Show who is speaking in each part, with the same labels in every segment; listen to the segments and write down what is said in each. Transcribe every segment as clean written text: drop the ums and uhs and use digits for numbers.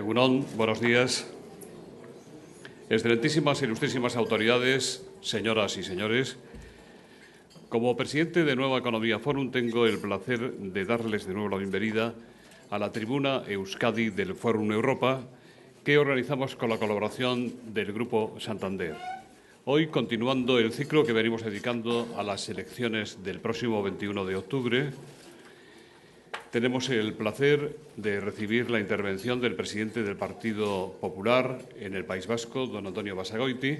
Speaker 1: Egunon, buenos días. Excelentísimas e ilustrísimas autoridades, señoras y señores, como presidente de Nueva Economía Forum tengo el placer de darles de nuevo la bienvenida a la tribuna Euskadi del Forum Europa que organizamos con la colaboración del Grupo Santander. Hoy, continuando el ciclo que venimos dedicando a las elecciones del próximo 21 de octubre, tenemos el placer de recibir la intervención del presidente del Partido Popular en el País Vasco, don Antonio Basagoiti,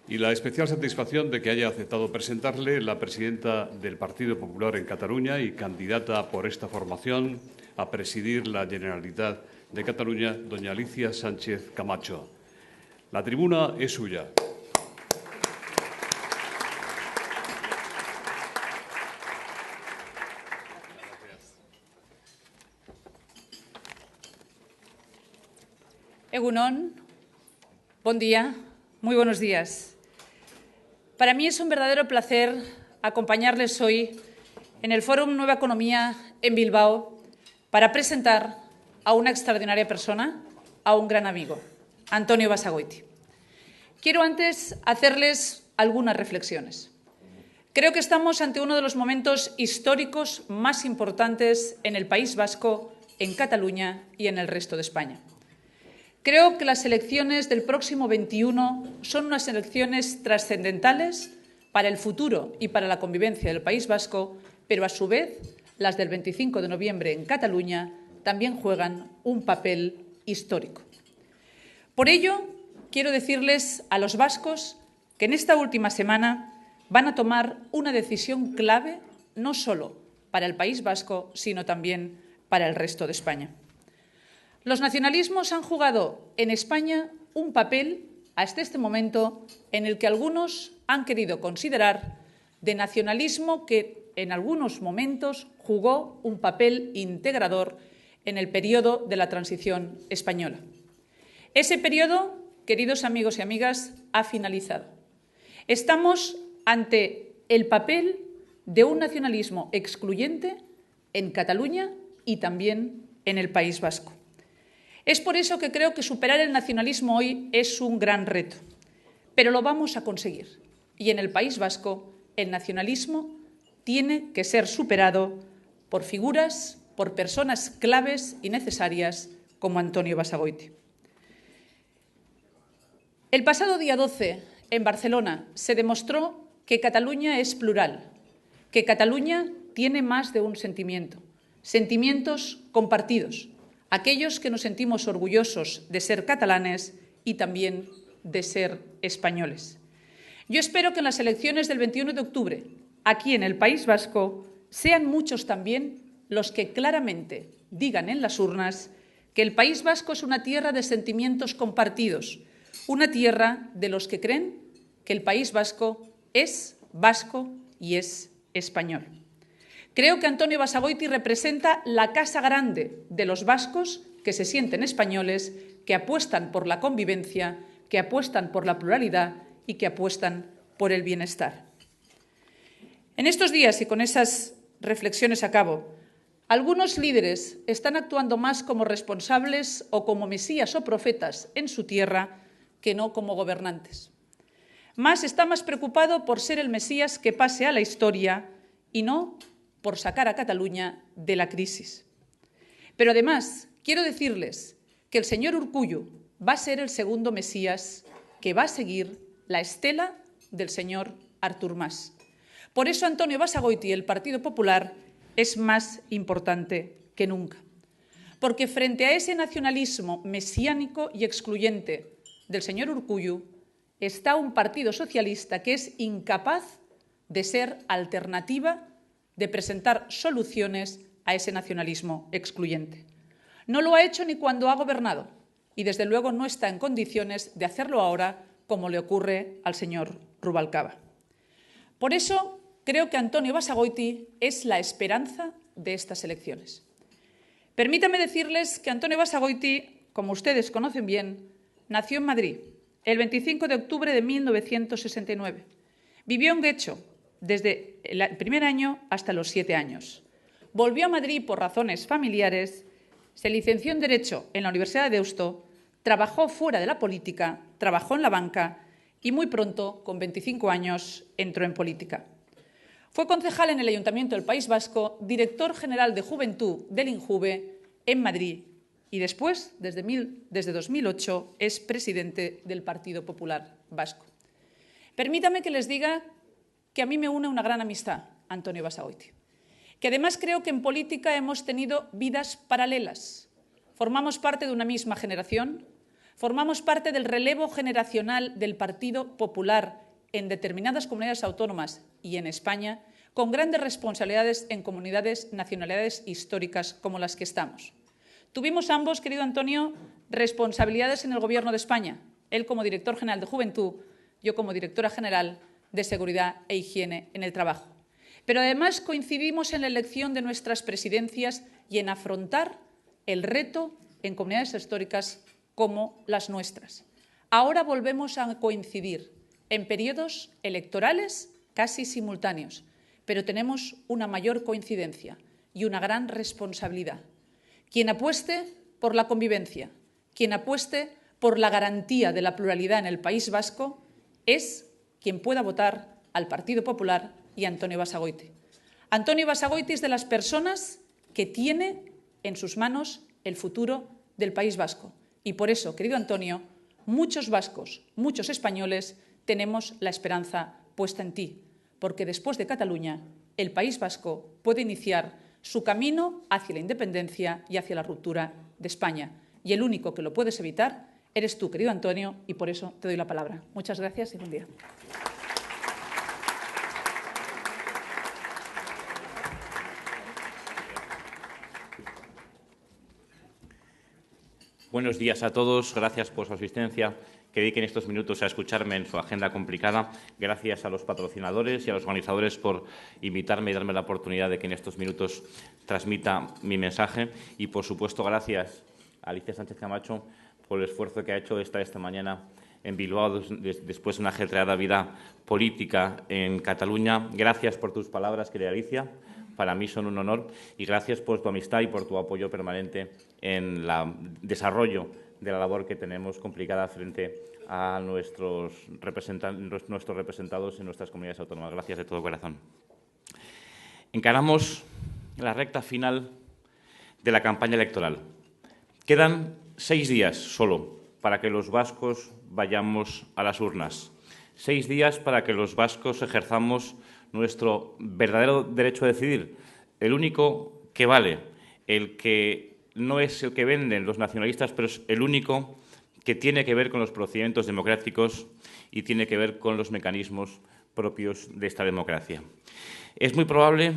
Speaker 1: y la especial satisfacción de que haya aceptado presentarle la presidenta del Partido Popular en Cataluña y candidata por esta formación a presidir la Generalitat de Cataluña, doña Alicia Sánchez Camacho. La tribuna es suya.
Speaker 2: Egunon, buen día, muy buenos días. Para mí es un verdadero placer acompañarles hoy en el Fórum Nueva Economía en Bilbao para presentar a una extraordinaria persona, a un gran amigo, Antonio Basagoiti. Quiero antes hacerles algunas reflexiones. Creo que estamos ante uno de los momentos históricos más importantes en el País Vasco, en Cataluña y en el resto de España. Creo que las elecciones del próximo 21 son unas elecciones trascendentales para el futuro y para la convivencia del País Vasco, pero a su vez las del 25 de noviembre en Cataluña también juegan un papel histórico. Por ello, quiero decirles a los vascos que en esta última semana van a tomar una decisión clave no solo para el País Vasco, sino también para el resto de España. Los nacionalismos han jugado en España un papel hasta este momento en el que algunos han querido considerar de nacionalismo que en algunos momentos jugó un papel integrador en el periodo de la transición española. Ese periodo, queridos amigos y amigas, ha finalizado. Estamos ante el papel de un nacionalismo excluyente en Cataluña y también en el País Vasco. Es por eso que creo que superar el nacionalismo hoy es un gran reto, pero lo vamos a conseguir. Y en el País Vasco, el nacionalismo tiene que ser superado por figuras, por personas claves y necesarias como Antonio Basagoiti. El pasado día 12, en Barcelona, se demostró que Cataluña es plural, que Cataluña tiene más de un sentimiento, sentimientos compartidos, aquellos que nos sentimos orgullosos de ser catalanes y también de ser españoles. Yo espero que en las elecciones del 21 de octubre, aquí en el País Vasco, sean muchos también los que claramente digan en las urnas que el País Vasco es una tierra de sentimientos compartidos, una tierra de los que creen que el País Vasco es vasco y es español. Creo que Antonio Basagoiti representa la casa grande de los vascos que se sienten españoles, que apuestan por la convivencia, que apuestan por la pluralidad y que apuestan por el bienestar. En estos días, y con esas reflexiones acabo, algunos líderes están actuando más como responsables o como mesías o profetas en su tierra que no como gobernantes. Mas está más preocupado por ser el mesías que pase a la historia y no por sacar a Cataluña de la crisis. Pero además, quiero decirles que el señor Urkullu va a ser el segundo mesías que va a seguir la estela del señor Artur Mas. Por eso Antonio Basagoiti y el Partido Popular es más importante que nunca. Porque frente a ese nacionalismo mesiánico y excluyente del señor Urkullu, está un Partido Socialista que es incapaz de ser alternativa, de presentar soluciones a ese nacionalismo excluyente. No lo ha hecho ni cuando ha gobernado y, desde luego, no está en condiciones de hacerlo ahora, como le ocurre al señor Rubalcaba. Por eso, creo que Antonio Basagoiti es la esperanza de estas elecciones. Permítanme decirles que Antonio Basagoiti, como ustedes conocen bien, nació en Madrid el 25 de octubre de 1969. Vivió en Guecho desde el primer año hasta los 7 años. Volvió a Madrid por razones familiares, Se licenció en Derecho en la Universidad de Deusto, trabajó fuera de la política, trabajó en la banca y muy pronto, con 25 años, entró en política. Fue concejal en el Ayuntamiento del País Vasco, director general de Juventud del INJUVE en Madrid y después, desde 2008, es presidente del Partido Popular Vasco. Permítame que les diga que a mí me une una gran amistad, Antonio Basagoiti, que además creo que en política hemos tenido vidas paralelas. Formamos parte de una misma generación, formamos parte del relevo generacional del Partido Popular en determinadas comunidades autónomas y en España, con grandes responsabilidades en comunidades, nacionalidades históricas como las que estamos. Tuvimos ambos, querido Antonio, responsabilidades en el Gobierno de España, él como director general de Juventud, yo como directora general de Seguridad e Higiene en el Trabajo. Pero además coincidimos en la elección de nuestras presidencias y en afrontar el reto en comunidades históricas como las nuestras. Ahora volvemos a coincidir en periodos electorales casi simultáneos, pero tenemos una mayor coincidencia y una gran responsabilidad. Quien apueste por la convivencia, quien apueste por la garantía de la pluralidad en el País Vasco, es quien pueda votar al Partido Popular y a Antonio Basagoiti. Antonio Basagoiti es de las personas que tiene en sus manos el futuro del País Vasco. Y por eso, querido Antonio, muchos vascos, muchos españoles, tenemos la esperanza puesta en ti, porque después de Cataluña, el País Vasco puede iniciar su camino hacia la independencia y hacia la ruptura de España. Y el único que lo puedes evitar eres tú, querido Antonio, y por eso te doy la palabra. Muchas gracias y buen día.
Speaker 3: Buenos días a todos. Gracias por su asistencia. Que dediquen estos minutos a escucharme en su agenda complicada. Gracias a los patrocinadores y a los organizadores por invitarme y darme la oportunidad de que en estos minutos transmita mi mensaje. Y, por supuesto, gracias a Alicia Sánchez Camacho por el esfuerzo que ha hecho de estar esta mañana en Bilbao después de una ajetreada vida política en Cataluña. Gracias por tus palabras, querida Alicia. Para mí son un honor. Y gracias por tu amistad y por tu apoyo permanente en el desarrollo de la labor que tenemos complicada frente a nuestros representados en nuestras comunidades autónomas. Gracias de todo corazón. Encaramos la recta final de la campaña electoral. Quedan 6 días solo para que los vascos vayamos a las urnas. 6 días para que los vascos ejerzamos nuestro verdadero derecho a decidir, el único que vale, el que no es el que venden los nacionalistas, pero es el único que tiene que ver con los procedimientos democráticos y tiene que ver con los mecanismos propios de esta democracia. Es muy probable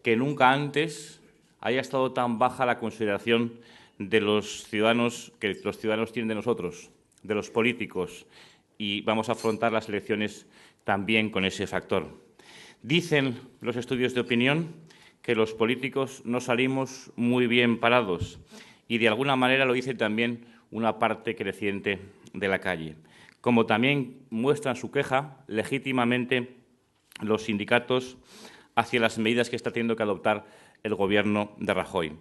Speaker 3: que nunca antes haya estado tan baja la consideración de los ciudadanos que los ciudadanos tienen de nosotros, de los políticos, y vamos a afrontar las elecciones también con ese factor. Dicen los estudios de opinión que los políticos no salimos muy bien parados y, de alguna manera, lo dice también una parte creciente de la calle. Como también muestran su queja legítimamente los sindicatos hacia las medidas que está teniendo que adoptar el Gobierno de Rajoy.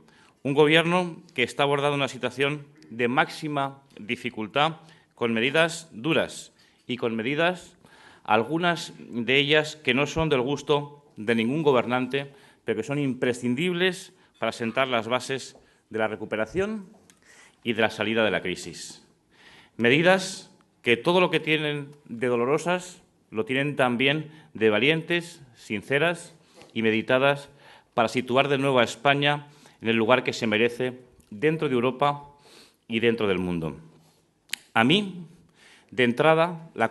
Speaker 3: Un Gobierno que está abordando una situación de máxima dificultad con medidas duras y con medidas, algunas de ellas que no son del gusto de ningún gobernante, pero que son imprescindibles para sentar las bases de la recuperación y de la salida de la crisis. Medidas que todo lo que tienen de dolorosas lo tienen también de valientes, sinceras y meditadas para situar de nuevo a España en el lugar que se merece dentro de Europa y dentro del mundo. A mí, de entrada, la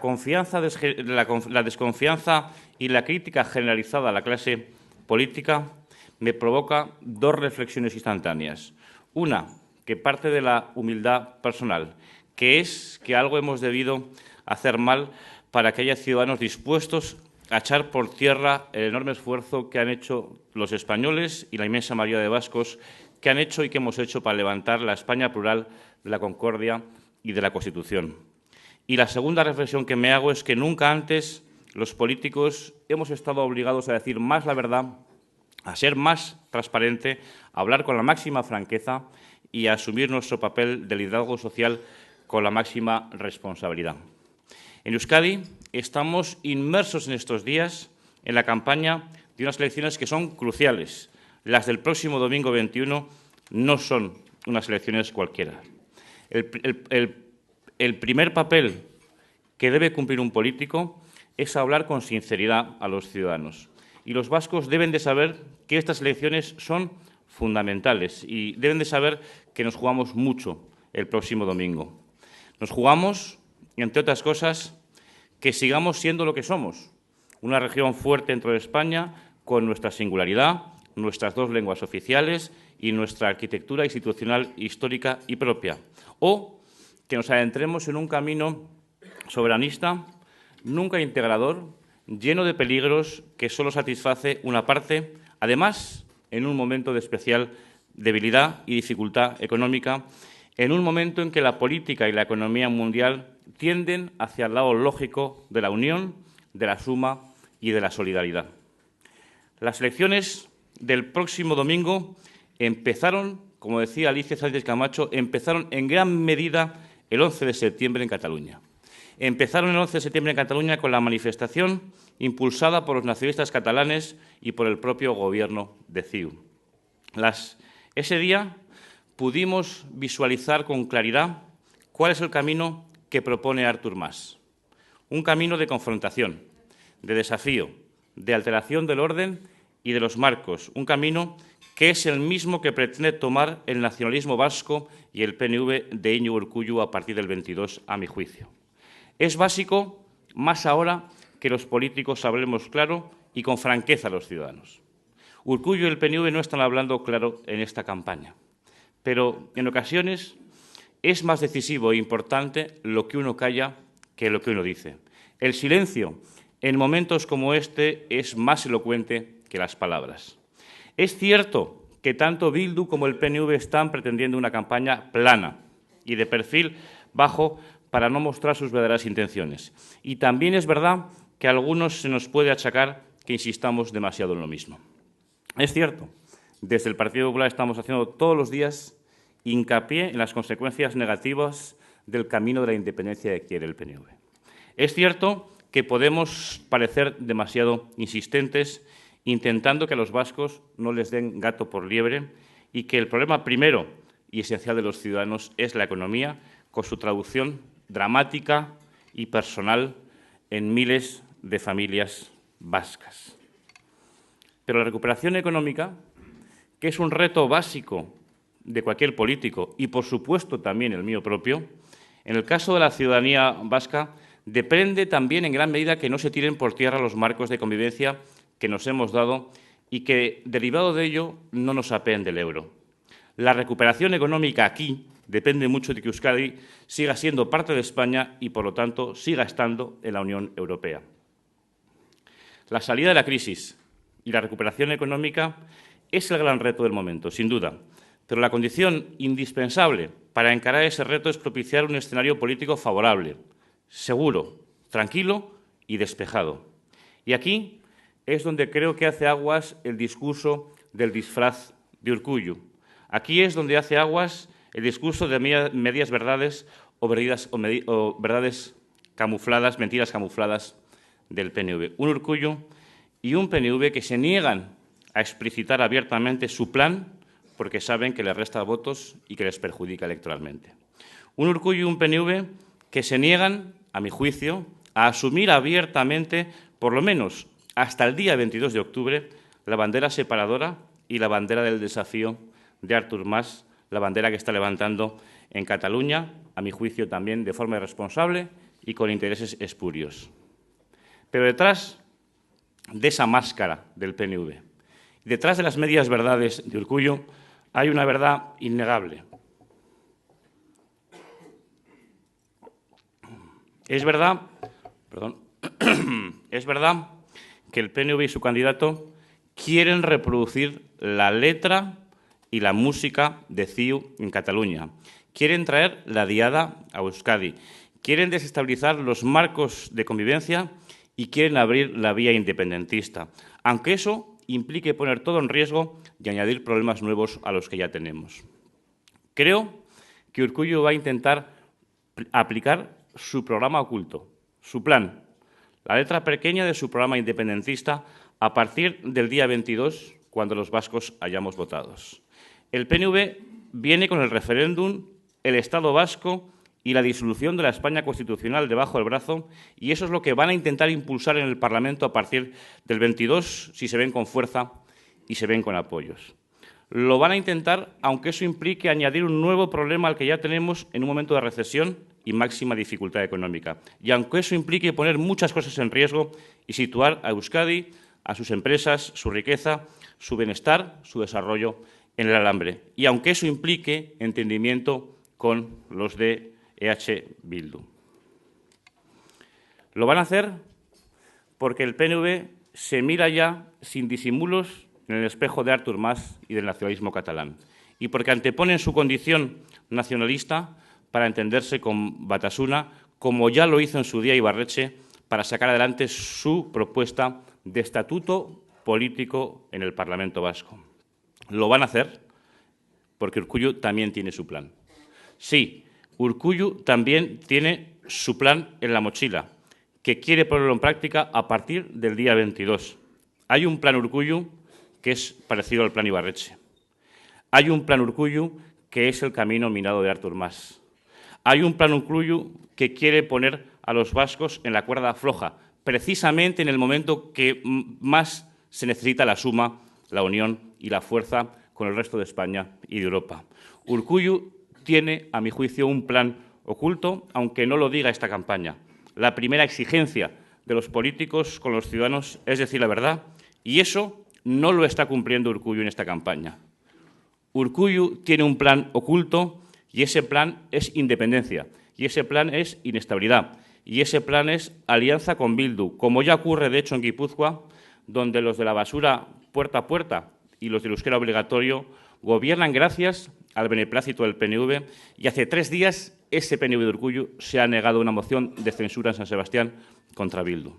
Speaker 3: desconfianza y la crítica generalizada a la clase política me provoca 2 reflexiones instantáneas. Una, que parte de la humildad personal, que es que algo hemos debido hacer mal para que haya ciudadanos dispuestos a echar por tierra el enorme esfuerzo que han hecho los españoles y la inmensa mayoría de vascos que han hecho y que hemos hecho para levantar la España plural de la concordia y de la Constitución. Y la segunda reflexión que me hago es que nunca antes los políticos hemos estado obligados a decir más la verdad, a ser más transparente, a hablar con la máxima franqueza y a asumir nuestro papel de liderazgo social con la máxima responsabilidad. En Euskadi estamos inmersos en estos días en la campaña de unas elecciones que son cruciales. Las del próximo domingo 21 no son unas elecciones cualquiera. El primer papel que debe cumplir un político es hablar con sinceridad a los ciudadanos. Y los vascos deben de saber que estas elecciones son fundamentales y deben de saber que nos jugamos mucho el próximo domingo. Nos jugamos, entre otras cosas, que sigamos siendo lo que somos, una región fuerte dentro de España con nuestra singularidad, nuestras dos lenguas oficiales y nuestra arquitectura institucional histórica y propia. O que nos adentremos en un camino soberanista, nunca integrador, lleno de peligros que solo satisface una parte, además, en un momento de especial debilidad y dificultad económica, en un momento en que la política y la economía mundial tienden hacia el lado lógico de la unión, de la suma y de la solidaridad. Las elecciones del próximo domingo empezaron, como decía Alicia Sánchez Camacho, empezaron en gran medida el 11 de septiembre en Cataluña. Empezaron el 11 de septiembre en Cataluña con la manifestación impulsada por los nacionalistas catalanes y por el propio Gobierno de CiU. Ese día pudimos visualizar con claridad cuál es el camino que propone Artur Mas. Un camino de confrontación, de desafío, de alteración del orden y de los marcos. Un camino que es el mismo que pretende tomar el nacionalismo vasco y el PNV de Iñigo Urkullu a partir del 22, a mi juicio. Es básico, más ahora, que los políticos hablemos claro y con franqueza a los ciudadanos. Urkullu y el PNV no están hablando claro en esta campaña, pero en ocasiones es más decisivo e importante lo que uno calla que lo que uno dice. El silencio en momentos como este es más elocuente que las palabras. Es cierto que tanto Bildu como el PNV están pretendiendo una campaña plana y de perfil bajo para no mostrar sus verdaderas intenciones. Y también es verdad que a algunos se nos puede achacar que insistamos demasiado en lo mismo. Es cierto, desde el Partido Popular estamos haciendo todos los días hincapié en las consecuencias negativas del camino de la independencia que quiere el PNV. Es cierto que podemos parecer demasiado insistentes intentando que a los vascos no les den gato por liebre y que el problema primero y esencial de los ciudadanos es la economía, con su traducción dramática y personal en miles de familias vascas. Pero la recuperación económica, que es un reto básico de cualquier político y, por supuesto, también el mío propio, en el caso de la ciudadanía vasca, depende también en gran medida que no se tiren por tierra los marcos de convivencia que nos hemos dado y que, derivado de ello, no nos apeen del euro. La recuperación económica aquí depende mucho de que Euskadi siga siendo parte de España y, por lo tanto, siga estando en la Unión Europea. La salida de la crisis y la recuperación económica es el gran reto del momento, sin duda, pero la condición indispensable para encarar ese reto es propiciar un escenario político favorable, seguro, tranquilo y despejado. Y aquí es donde creo que hace aguas el discurso del disfraz de Urkullu. Aquí es donde hace aguas el discurso de medias verdades o verdades camufladas, mentiras camufladas del PNV. Un Urkullu y un PNV que se niegan a explicitar abiertamente su plan porque saben que les resta votos y que les perjudica electoralmente. Un Urkullu y un PNV que se niegan, a mi juicio, a asumir abiertamente, por lo menos hasta el día 22 de octubre, la bandera separadora y la bandera del desafío de Artur Mas, la bandera que está levantando en Cataluña, a mi juicio también de forma irresponsable y con intereses espurios. Pero detrás de esa máscara del PNV, detrás de las medias verdades de Urkullu, hay una verdad innegable. Es verdad que el PNV y su candidato quieren reproducir la letra y la música de CiU en Cataluña. Quieren traer la diada a Euskadi. Quieren desestabilizar los marcos de convivencia y quieren abrir la vía independentista, aunque eso implique poner todo en riesgo y añadir problemas nuevos a los que ya tenemos. Creo que Urkullu va a intentar aplicar su programa oculto, su plan, la letra pequeña de su programa independentista a partir del día 22, cuando los vascos hayamos votado. El PNV viene con el referéndum, el Estado vasco y la disolución de la España constitucional debajo del brazo, y eso es lo que van a intentar impulsar en el Parlamento a partir del 22, si se ven con fuerza y se ven con apoyos. Lo van a intentar, aunque eso implique añadir un nuevo problema al que ya tenemos en un momento de recesión y máxima dificultad económica. Y aunque eso implique poner muchas cosas en riesgo y situar a Euskadi, a sus empresas, su riqueza, su bienestar, su desarrollo en el alambre. Y aunque eso implique entendimiento con los de EH Bildu. Lo van a hacer porque el PNV se mira ya sin disimulos en el espejo de Artur Mas y del nacionalismo catalán, y porque anteponen su condición nacionalista para entenderse con Batasuna, como ya lo hizo en su día Ibarretxe, para sacar adelante su propuesta de estatuto político en el Parlamento vasco. Lo van a hacer porque Urkullu también tiene su plan. Sí, Urkullu también tiene su plan en la mochila, que quiere ponerlo en práctica a partir del día 22. Hay un plan Urkullu que es parecido al plan Ibarretxe. Hay un plan Urkullu que es el camino minado de Artur Mas. Hay un plan Urkullu que quiere poner a los vascos en la cuerda floja, precisamente en el momento que más se necesita la suma, la unión y la fuerza con el resto de España y de Europa. Urkullu tiene, a mi juicio, un plan oculto, aunque no lo diga esta campaña. La primera exigencia de los políticos con los ciudadanos es decir la verdad, y eso no lo está cumpliendo Urkullu en esta campaña. Urkullu tiene un plan oculto y ese plan es independencia, y ese plan es inestabilidad, y ese plan es alianza con Bildu, como ya ocurre, de hecho, en Guipúzcoa, donde los de la basura puerta a puerta y los del euskera obligatorio gobiernan gracias al beneplácito del PNV, y hace 3 días ese PNV de Urkullu se ha negado una moción de censura en San Sebastián contra Bildu.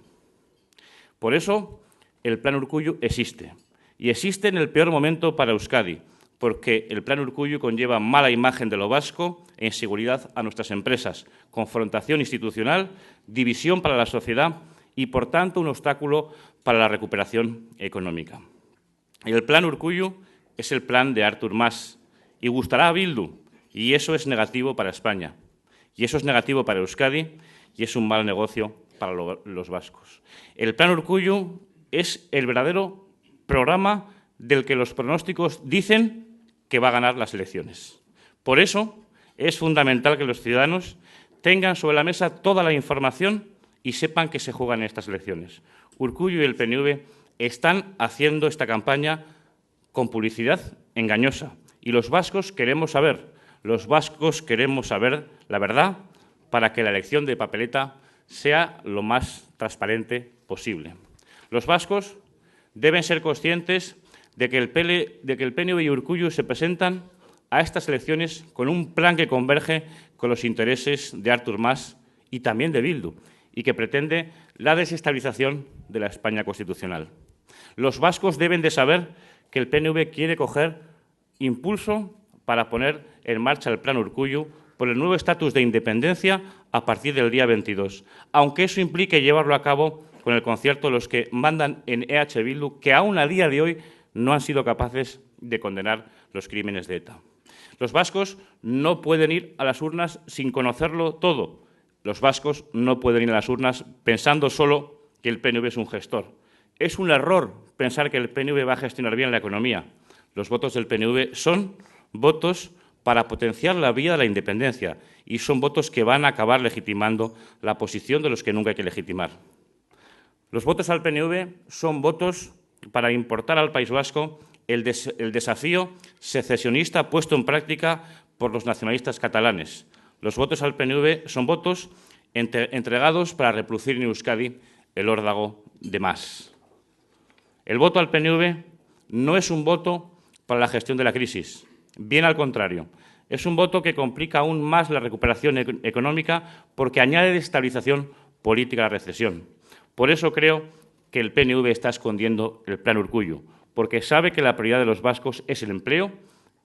Speaker 3: Por eso, el plan Urkullu existe, y existe en el peor momento para Euskadi, porque el plan Urkullu conlleva mala imagen de lo vasco e inseguridad a nuestras empresas, confrontación institucional, división para la sociedad y, por tanto, un obstáculo para la recuperación económica. El plan Urkullu es el plan de Artur Mas y gustará a Bildu, y eso es negativo para España, y eso es negativo para Euskadi, y es un mal negocio para los vascos. El plan Urkullu es el verdadero programa del que los pronósticos dicen que va a ganar las elecciones. Por eso es fundamental que los ciudadanos tengan sobre la mesa toda la información y sepan que se juegan en estas elecciones. Urkullu y el PNV están haciendo esta campaña con publicidad engañosa, y los vascos queremos saber la verdad para que la elección de papeleta sea lo más transparente posible. Los vascos deben ser conscientes de que el PNV y Urkullu se presentan a estas elecciones con un plan que converge con los intereses de Artur Mas y también de Bildu, y que pretende la desestabilización de la España constitucional. Los vascos deben de saber que el PNV quiere coger impulso para poner en marcha el plan Urkullu por el nuevo estatus de independencia a partir del día 22, aunque eso implique llevarlo a cabo con el concierto de los que mandan en EH Bildu, que aún a día de hoy no han sido capaces de condenar los crímenes de ETA. Los vascos no pueden ir a las urnas sin conocerlo todo. Los vascos no pueden ir a las urnas pensando solo que el PNV es un gestor. Es un error pensar que el PNV va a gestionar bien la economía. Los votos del PNV son votos para potenciar la vía de la independencia y son votos que van a acabar legitimando la posición de los que nunca hay que legitimar. Los votos al PNV son votos para importar al País Vasco el desafío secesionista puesto en práctica por los nacionalistas catalanes. Los votos al PNV son votos entregados para reproducir en Euskadi el órdago de Mas. El voto al PNV no es un voto para la gestión de la crisis, bien al contrario. Es un voto que complica aún más la recuperación económica porque añade desestabilización política a la recesión. Por eso creo que el PNV está escondiendo el plan Urkullu, porque sabe que la prioridad de los vascos es el empleo,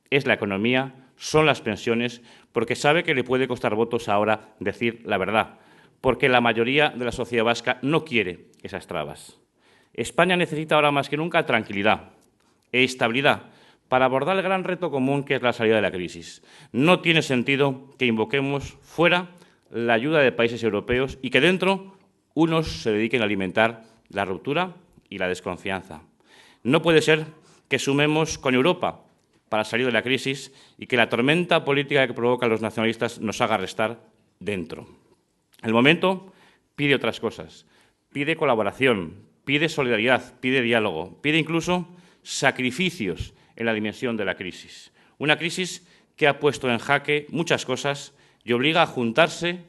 Speaker 3: es la economía, son las pensiones, porque sabe que le puede costar votos ahora decir la verdad, porque la mayoría de la sociedad vasca no quiere esas trabas. España necesita ahora más que nunca tranquilidad e estabilidad para abordar el gran reto común que es la salida de la crisis. No tiene sentido que invoquemos fuera la ayuda de países europeos y que dentro unos se dediquen a alimentar la ruptura y la desconfianza. No puede ser que sumemos con Europa para salir de la crisis y que la tormenta política que provocan los nacionalistas nos haga restar dentro. El momento pide otras cosas, pide colaboración, pide solidaridad, pide diálogo, pide incluso sacrificios en la dimensión de la crisis. Una crisis que ha puesto en jaque muchas cosas y obliga a juntarse,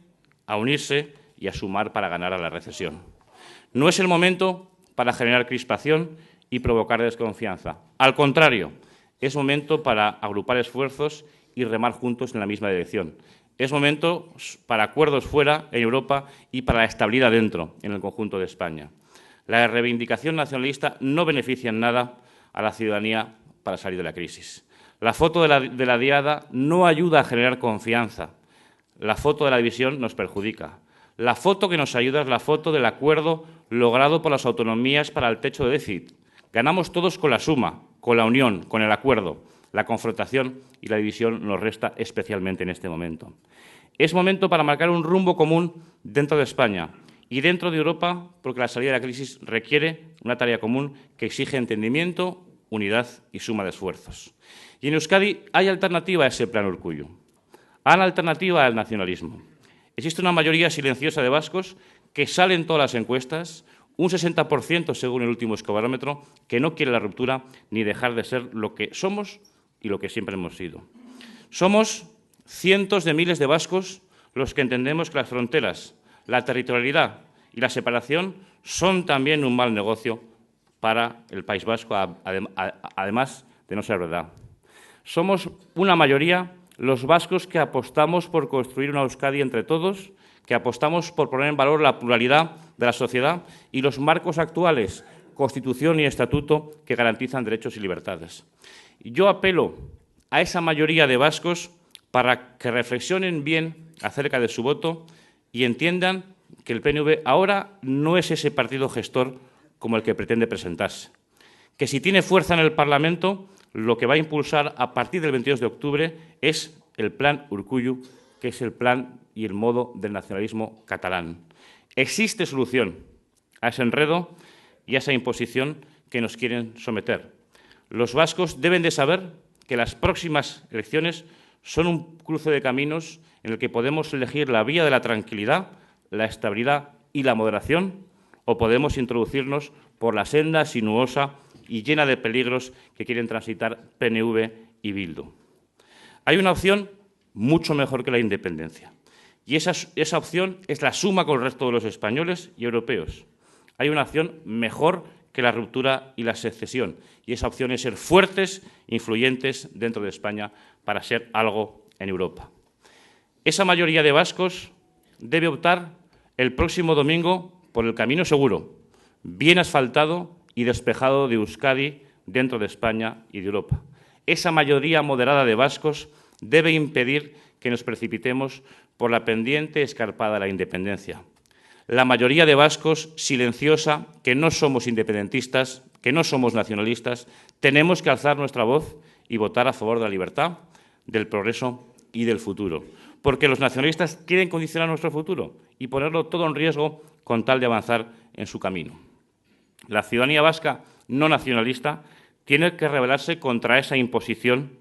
Speaker 3: a unirse y a sumar para ganar a la recesión. No es el momento para generar crispación y provocar desconfianza. Al contrario, es momento para agrupar esfuerzos y remar juntos en la misma dirección. Es momento para acuerdos fuera, en Europa, y para la estabilidad dentro, en el conjunto de España. La reivindicación nacionalista no beneficia en nada a la ciudadanía para salir de la crisis. La foto de la diada no ayuda a generar confianza. La foto de la división nos perjudica. La foto que nos ayuda es la foto del acuerdo logrado por las autonomías para el techo de déficit. Ganamos todos con la suma, con la unión, con el acuerdo. La confrontación y la división nos resta especialmente en este momento. Es momento para marcar un rumbo común dentro de España y dentro de Europa, porque la salida de la crisis requiere una tarea común que exige entendimiento, unidad y suma de esfuerzos. Y en Euskadi hay alternativa a ese plan Urkullu. Hay alternativa al nacionalismo. Existe una mayoría silenciosa de vascos que sale en todas las encuestas, un 60% según el último Euskobarómetro, que no quiere la ruptura ni dejar de ser lo que somos y lo que siempre hemos sido. Somos cientos de miles de vascos los que entendemos que las fronteras, la territorialidad y la separación son también un mal negocio para el País Vasco, además de no ser verdad. Somos una mayoría los vascos que apostamos por construir una Euskadi entre todos, que apostamos por poner en valor la pluralidad de la sociedad y los marcos actuales, Constitución y Estatuto, que garantizan derechos y libertades. Yo apelo a esa mayoría de vascos para que reflexionen bien acerca de su voto y entiendan que el PNV ahora no es ese partido gestor como el que pretende presentarse. Que si tiene fuerza en el Parlamento, lo que va a impulsar a partir del 22 de octubre es el plan Urkullu, que es el plan y el modo del nacionalismo catalán. Existe solución a ese enredo y a esa imposición que nos quieren someter. Los vascos deben de saber que las próximas elecciones son un cruce de caminos en el que podemos elegir la vía de la tranquilidad, la estabilidad y la moderación, o podemos introducirnos por la senda sinuosa y llena de peligros que quieren transitar PNV y Bildu. Hay una opción mucho mejor que la independencia, y esa opción es la suma con el resto de los españoles y europeos. Hay una opción mejor que la ruptura y la secesión, y esa opción es ser fuertes, influyentes dentro de España para ser algo en Europa. Esa mayoría de vascos debe optar el próximo domingo por el camino seguro, bien asfaltado y despejado de Euskadi dentro de España y de Europa. Esa mayoría moderada de vascos debe impedir que nos precipitemos por la pendiente escarpada de la independencia. La mayoría de vascos silenciosa, que no somos independentistas, que no somos nacionalistas, tenemos que alzar nuestra voz y votar a favor de la libertad, del progreso y del futuro. Porque los nacionalistas quieren condicionar nuestro futuro y ponerlo todo en riesgo con tal de avanzar en su camino. La ciudadanía vasca no nacionalista tiene que rebelarse contra esa imposición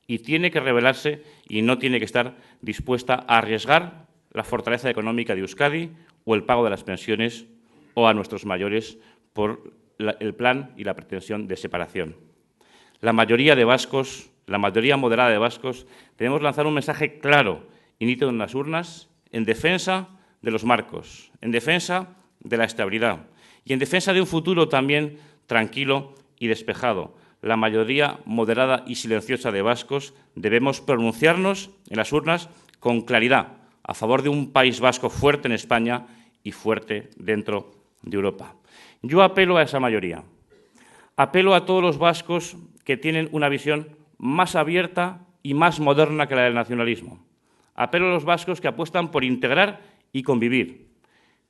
Speaker 3: y tiene que rebelarse y no tiene que estar dispuesta a arriesgar la fortaleza económica de Euskadi o el pago de las pensiones o a nuestros mayores por el plan y la pretensión de separación. La mayoría de vascos, la mayoría moderada de vascos, debemos lanzar un mensaje claro y nítido en las urnas en defensa de los marcos, en defensa de la estabilidad y en defensa de un futuro también tranquilo y despejado. La mayoría moderada y silenciosa de vascos debemos pronunciarnos en las urnas con claridad a favor de un País Vasco fuerte en España y fuerte dentro de Europa. Yo apelo a esa mayoría. Apelo a todos los vascos que tienen una visión más abierta y más moderna que la del nacionalismo. Apelo a los vascos que apuestan por integrar y convivir,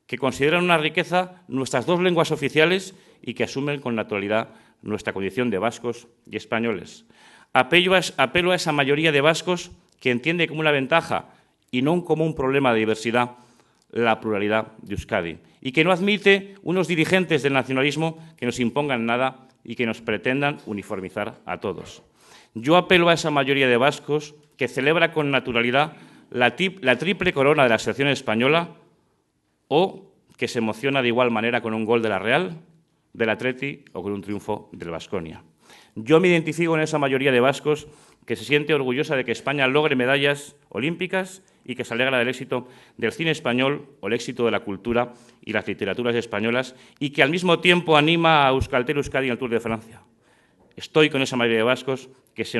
Speaker 3: que consideran una riqueza nuestras dos lenguas oficiales y que asumen con naturalidad nuestra condición de vascos y españoles. Apelo a esa mayoría de vascos que entiende como una ventaja y no como un problema de diversidad la pluralidad de Euskadi y que no admite unos dirigentes del nacionalismo que nos impongan nada y que nos pretendan uniformizar a todos. Yo apelo a esa mayoría de vascos que celebra con naturalidad la triple corona de la selección española o que se emociona de igual manera con un gol de la Real, del Atleti o con un triunfo del Baskonia. Yo me identifico con esa mayoría de vascos que se siente orgullosa de que España logre medallas olímpicas y que se alegra del éxito del cine español o el éxito de la cultura y las literaturas españolas y que al mismo tiempo anima a Euskaltel Euskadi en el Tour de Francia. Estoy con esa mayoría de vascos que se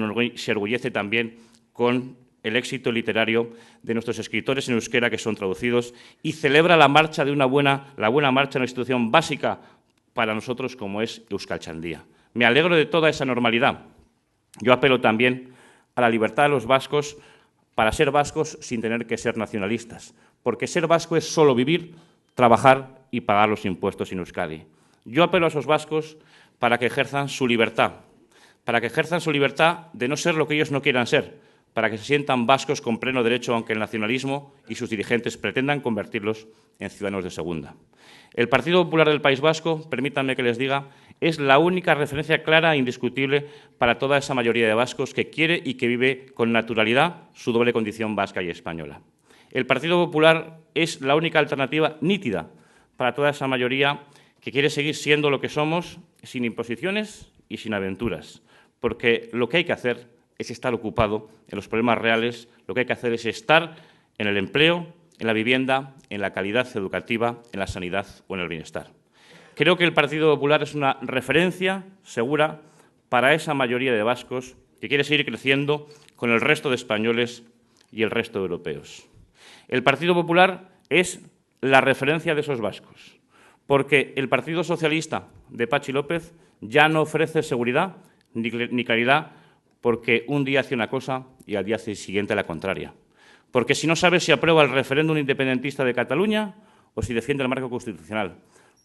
Speaker 3: orgullece también con el éxito literario de nuestros escritores en euskera que son traducidos y celebra la buena marcha de una institución básica para nosotros como es Euskaltzaindia. Me alegro de toda esa normalidad. Yo apelo también a la libertad de los vascos para ser vascos sin tener que ser nacionalistas, porque ser vasco es solo vivir, trabajar y pagar los impuestos en Euskadi. Yo apelo a esos vascos para que ejerzan su libertad de no ser lo que ellos no quieran ser, para que se sientan vascos con pleno derecho, aunque el nacionalismo y sus dirigentes pretendan convertirlos en ciudadanos de segunda. El Partido Popular del País Vasco, permítanme que les diga, es la única referencia clara e indiscutible para toda esa mayoría de vascos que quiere y que vive con naturalidad su doble condición vasca y española. El Partido Popular es la única alternativa nítida para toda esa mayoría que quiere seguir siendo lo que somos, sin imposiciones y sin aventuras, porque lo que hay que hacer es estar ocupado en los problemas reales, lo que hay que hacer es estar en el empleo, en la vivienda, en la calidad educativa, en la sanidad o en el bienestar. Creo que el Partido Popular es una referencia segura para esa mayoría de vascos que quiere seguir creciendo con el resto de españoles y el resto de europeos. El Partido Popular es la referencia de esos vascos, porque el Partido Socialista de Patxi López ya no ofrece seguridad ni claridad porque un día hace una cosa y al día siguiente la contraria. Porque si no sabe si aprueba el referéndum independentista de Cataluña o si defiende el marco constitucional.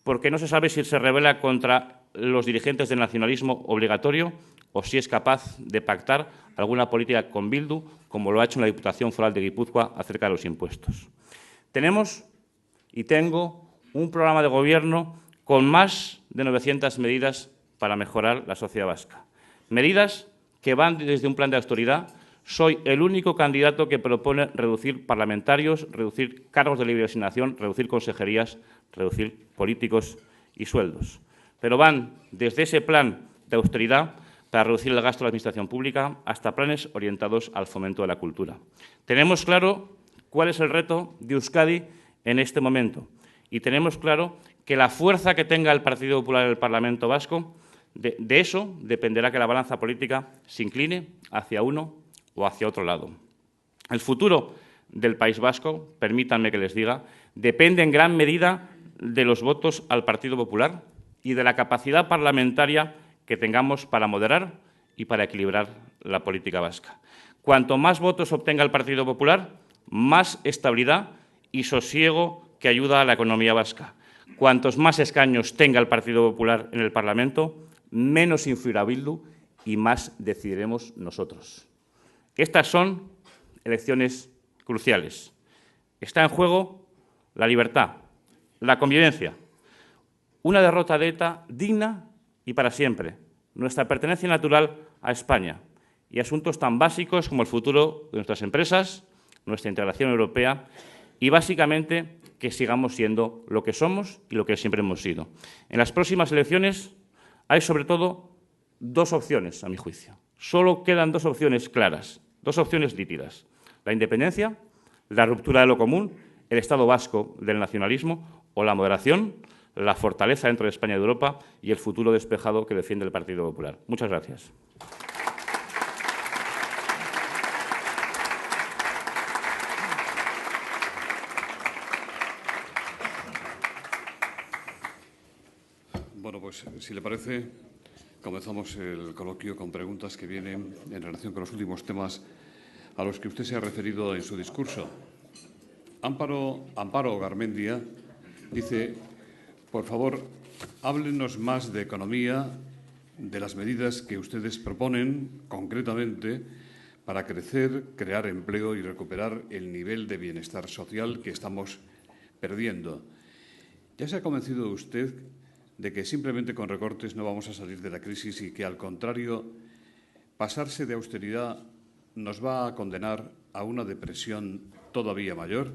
Speaker 3: Porque no se sabe si se rebela contra los dirigentes del nacionalismo obligatorio o si es capaz de pactar alguna política con Bildu, como lo ha hecho en la Diputación Foral de Guipúzcoa acerca de los impuestos. Tenemos y tengo un programa de gobierno con más de 900 medidas para mejorar la sociedad vasca. Medidas que van desde un plan de austeridad. Soy el único candidato que propone reducir parlamentarios, reducir cargos de libre asignación, reducir consejerías, reducir políticos y sueldos. Pero van desde ese plan de austeridad para reducir el gasto de la administración pública hasta planes orientados al fomento de la cultura. Tenemos claro cuál es el reto de Euskadi en este momento y tenemos claro que la fuerza que tenga el Partido Popular en el Parlamento Vasco, de eso dependerá que la balanza política se incline hacia uno o hacia otro lado. El futuro del País Vasco, permítanme que les diga, depende en gran medida de los votos al Partido Popular y de la capacidad parlamentaria que tengamos para moderar y para equilibrar la política vasca. Cuanto más votos obtenga el Partido Popular, más estabilidad y sosiego que ayuda a la economía vasca. Cuantos más escaños tenga el Partido Popular en el Parlamento, menos influirá Bildu y más decidiremos nosotros. Estas son elecciones cruciales. Está en juego la libertad, la convivencia, una derrota de ETA digna y para siempre, nuestra pertenencia natural a España y asuntos tan básicos como el futuro de nuestras empresas, nuestra integración europea y, básicamente, que sigamos siendo lo que somos y lo que siempre hemos sido. En las próximas elecciones hay, sobre todo, dos opciones, a mi juicio. Solo quedan dos opciones claras, dos opciones nítidas. La independencia, la ruptura de lo común, el Estado vasco del nacionalismo o la moderación, la fortaleza dentro de España y de Europa y el futuro despejado que defiende el Partido Popular. Muchas gracias.
Speaker 1: Bueno, pues si le parece, Comenzamos el coloquio con preguntas que vienen en relación con los últimos temas a los que usted se ha referido en su discurso. Amparo Garmendia dice, por favor, háblenos más de economía, de las medidas que ustedes proponen concretamente para crecer, crear empleo y recuperar el nivel de bienestar social que estamos perdiendo. ¿Ya se ha convencido usted de que simplemente con recortes no vamos a salir de la crisis y que, al contrario, pasarse de austeridad nos va a condenar a una depresión todavía mayor?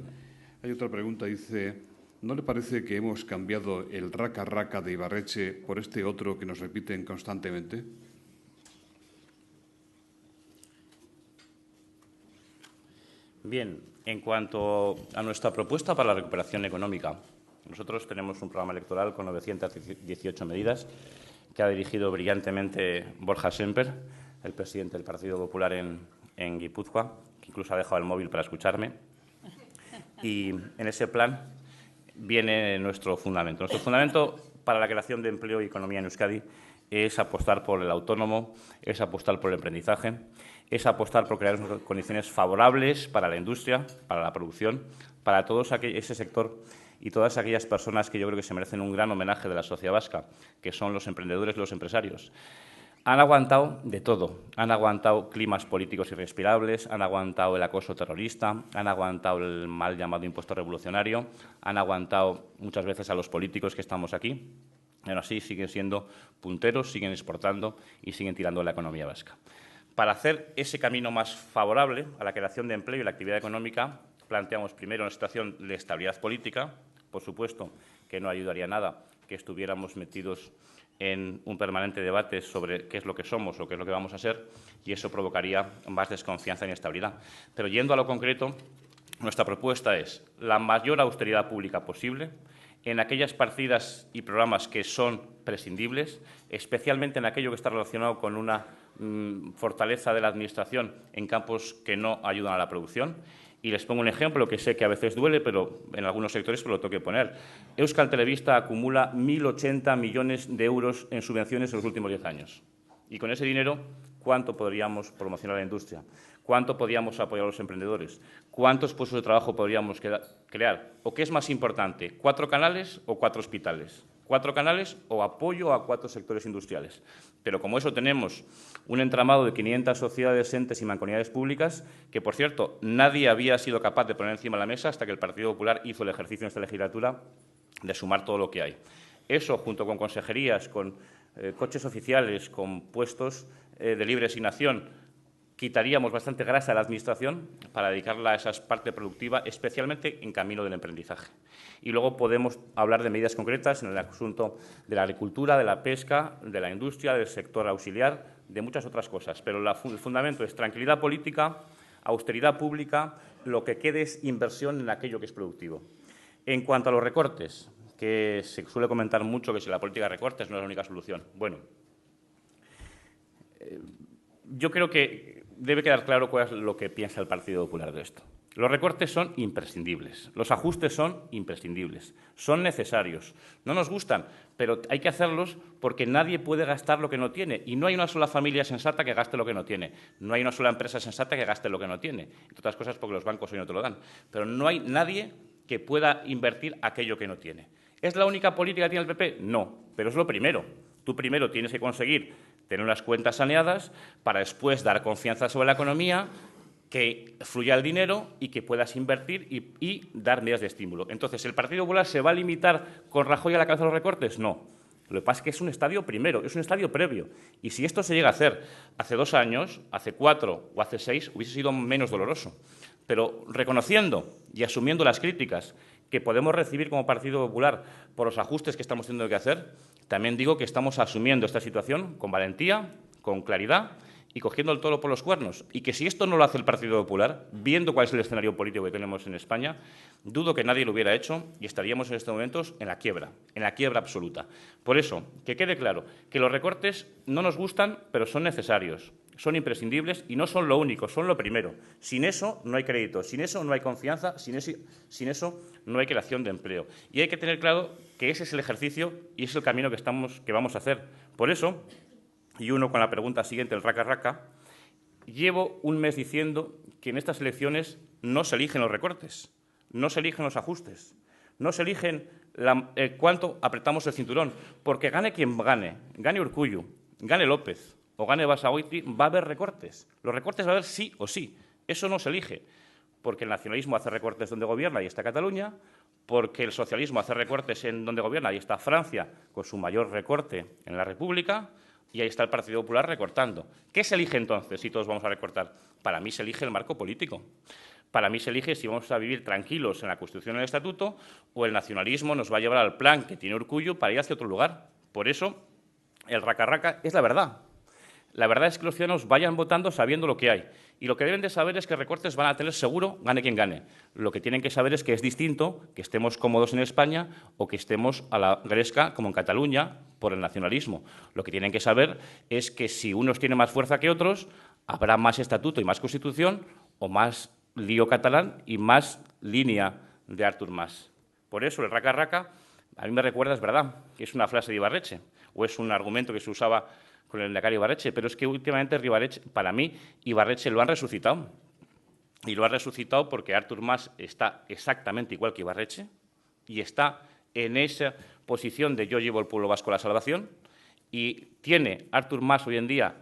Speaker 1: Hay otra pregunta, dice, ¿no le parece que hemos cambiado el raca-raca de Ibarretxe por este otro que nos repiten constantemente?
Speaker 3: Bien, en cuanto a nuestra propuesta para la recuperación económica, nosotros tenemos un programa electoral con 918 medidas que ha dirigido brillantemente Borja Semper, el presidente del Partido Popular en Guipúzcoa, que incluso ha dejado el móvil para escucharme. Y en ese plan viene nuestro fundamento. Nuestro fundamento para la creación de empleo y economía en Euskadi es apostar por el autónomo, es apostar por el emprendizaje, es apostar por crear condiciones favorables para la industria, para la producción, para todo ese sector y todas aquellas personas que yo creo que se merecen un gran homenaje de la sociedad vasca, que son los emprendedores, los empresarios. Han aguantado de todo. Han aguantado climas políticos irrespirables, han aguantado el acoso terrorista, han aguantado el mal llamado impuesto revolucionario, han aguantado muchas veces a los políticos que estamos aquí. Pero así siguen siendo punteros, siguen exportando y siguen tirando la economía vasca. Para hacer ese camino más favorable a la creación de empleo y la actividad económica, planteamos primero una situación de estabilidad política. Por supuesto que no ayudaría nada que estuviéramos metidos en un permanente debate sobre qué es lo que somos o qué es lo que vamos a ser, y eso provocaría más desconfianza e inestabilidad. Pero yendo a lo concreto, nuestra propuesta es la mayor austeridad pública posible en aquellas partidas y programas que son prescindibles, especialmente en aquello que está relacionado con una fortaleza de la Administración en campos que no ayudan a la producción. Y les pongo un ejemplo que sé que a veces duele, pero en algunos sectores lo tengo que poner. Euskal Telebista acumula 1.080 millones de euros en subvenciones en los últimos 10 años. Y con ese dinero, ¿cuánto podríamos promocionar la industria? ¿Cuánto podríamos apoyar a los emprendedores? ¿Cuántos puestos de trabajo podríamos crear? ¿O qué es más importante, 4 canales o 4 hospitales? 4 canales o apoyo a 4 sectores industriales. Pero como eso tenemos un entramado de 500 sociedades, entes y mancomunidades públicas que, por cierto, nadie había sido capaz de poner encima de la mesa hasta que el Partido Popular hizo el ejercicio en esta legislatura de sumar todo lo que hay. Eso, junto con consejerías, con coches oficiales, con puestos de libre asignación, quitaríamos bastante grasa a la Administración para dedicarla a esa parte productiva, especialmente en camino del emprendizaje. Y luego podemos hablar de medidas concretas en el asunto de la agricultura, de la pesca, de la industria, del sector auxiliar, de muchas otras cosas. Pero el fundamento es tranquilidad política, austeridad pública, lo que quede es inversión en aquello que es productivo. En cuanto a los recortes, que se suele comentar mucho que si la política de recortes no es la única solución. Bueno, yo creo que debe quedar claro cuál es lo que piensa el Partido Popular de esto. Los recortes son imprescindibles, los ajustes son imprescindibles, son necesarios. No nos gustan, pero hay que hacerlos porque nadie puede gastar lo que no tiene. Y no hay una sola familia sensata que gaste lo que no tiene. No hay una sola empresa sensata que gaste lo que no tiene. Entre otras cosas porque los bancos hoy no te lo dan. Pero no hay nadie que pueda invertir aquello que no tiene. ¿Es la única política que tiene el PP? No, pero es lo primero. Tú primero tienes que conseguir tener unas cuentas saneadas para después dar confianza sobre la economía, que fluya el dinero y que puedas invertir y dar medidas de estímulo. Entonces, ¿el Partido Popular se va a limitar con Rajoy a la cabeza de los recortes? No. Lo que pasa es que es un estadio primero, es un estadio previo. Y si esto se llega a hacer hace 2 años, hace 4 o hace 6, hubiese sido menos doloroso. Pero reconociendo y asumiendo las críticas que podemos recibir como Partido Popular por los ajustes que estamos teniendo que hacer, también digo que estamos asumiendo esta situación con valentía, con claridad y cogiendo el toro por los cuernos. Y que si esto no lo hace el Partido Popular, viendo cuál es el escenario político que tenemos en España, dudo que nadie lo hubiera hecho y estaríamos en estos momentos en la quiebra absoluta. Por eso, que quede claro que los recortes no nos gustan, pero son necesarios, son imprescindibles y no son lo único, son lo primero. Sin eso no hay crédito, sin eso no hay confianza, sin eso no hay creación de empleo. Y hay que tener claro que ese es el ejercicio y es el camino que vamos a hacer. Por eso, y uno con la pregunta siguiente, el raca-raca. Llevo un mes diciendo que en estas elecciones no se eligen los recortes, no se eligen los ajustes, no se eligen cuánto apretamos el cinturón, porque gane quien gane, gane Urkullu, gane López o gane Basagoiti, va a haber recortes. Los recortes va a haber sí o sí. Eso no se elige, porque el nacionalismo hace recortes donde gobierna y está Cataluña, porque el socialismo hace recortes en donde gobierna y está Francia con su mayor recorte en la República, y ahí está el Partido Popular recortando. ¿Qué se elige entonces si todos vamos a recortar? Para mí se elige el marco político. Para mí se elige si vamos a vivir tranquilos en la Constitución y en el Estatuto o el nacionalismo nos va a llevar al plan que tiene Urkullu para ir hacia otro lugar. Por eso, el raca-raca es la verdad. La verdad es que los ciudadanos vayan votando sabiendo lo que hay. Y lo que deben de saber es que recortes van a tener seguro, gane quien gane. Lo que tienen que saber es que es distinto que estemos cómodos en España o que estemos a la gresca, como en Cataluña, por el nacionalismo. Lo que tienen que saber es que si unos tienen más fuerza que otros, habrá más estatuto y más constitución o más lío catalán y más línea de Artur Mas. Por eso el raca-raca a mí me recuerda, es verdad, que es una frase de Ibarretxe o es un argumento que se usaba con el lehendakari Ibarretxe, pero es que últimamente para mí, Ibarretxe lo han resucitado. Y lo ha resucitado porque Artur Mas está exactamente igual que Ibarretxe y está en esa posición de yo llevo al pueblo vasco a la salvación y tiene Artur Mas hoy en día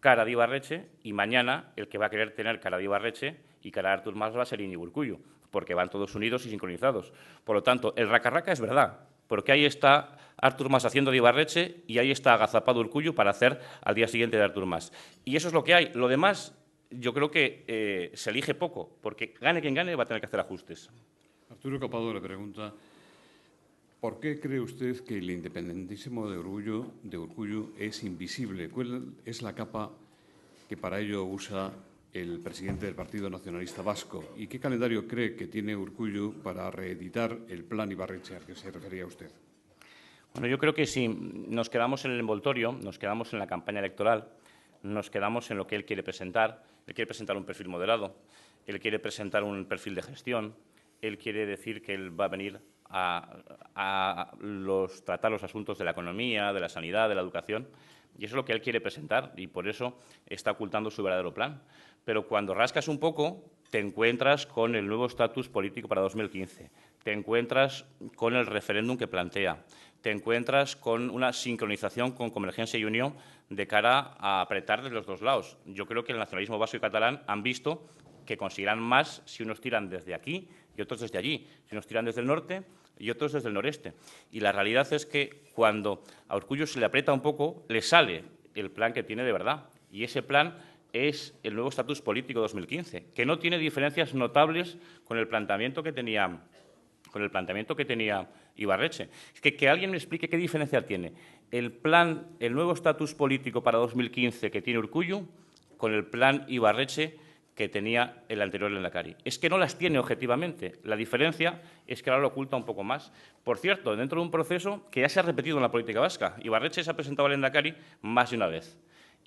Speaker 3: cara de Ibarretxe y mañana el que va a querer tener cara de Ibarretxe y cara de Artur Mas va a ser Iñigo Urkullu, porque van todos unidos y sincronizados. Por lo tanto, el raca-raca es verdad, porque ahí está Artur Mas haciendo de Ibarretxe y ahí está agazapado Urkullu para hacer al día siguiente de Artur Mas. Y eso es lo que hay. Lo demás, yo creo que se elige poco, porque gane quien gane va a tener que hacer ajustes.
Speaker 1: Arturo Capado le pregunta, ¿por qué cree usted que el independentísimo de Urkullu es invisible? ¿Cuál es la capa que para ello usa el presidente del Partido Nacionalista Vasco? ¿Y qué calendario cree que tiene Urkullu para reeditar el plan Ibarretxe al que se refería usted?
Speaker 3: Bueno, yo creo que si nos quedamos en el envoltorio, nos quedamos en la campaña electoral, nos quedamos en lo que él quiere presentar. Él quiere presentar un perfil moderado, él quiere presentar un perfil de gestión, él quiere decir que él va a venir a tratar los asuntos de la economía, de la sanidad, de la educación, y eso es lo que él quiere presentar y por eso está ocultando su verdadero plan. Pero cuando rascas un poco, te encuentras con el nuevo estatus político para 2015, te encuentras con el referéndum que plantea, te encuentras con una sincronización con Convergencia y Unió de cara a apretar de los dos lados. Yo creo que el nacionalismo vasco y catalán han visto que conseguirán más si unos tiran desde aquí y otros desde allí, si unos tiran desde el norte y otros desde el noreste. Y la realidad es que cuando a Urkullu se le aprieta un poco, le sale el plan que tiene de verdad. Y ese plan es el nuevo estatus político 2015, que no tiene diferencias notables con el planteamiento que tenía Ibarretxe. Es que alguien me explique qué diferencia tiene el nuevo estatus político para 2015 que tiene Urkullu con el plan Ibarretxe que tenía el anterior lehendakari. Es que no las tiene objetivamente. La diferencia es que ahora lo oculta un poco más. Por cierto, dentro de un proceso que ya se ha repetido en la política vasca. Ibarretxe se ha presentado al lehendakari más de una vez.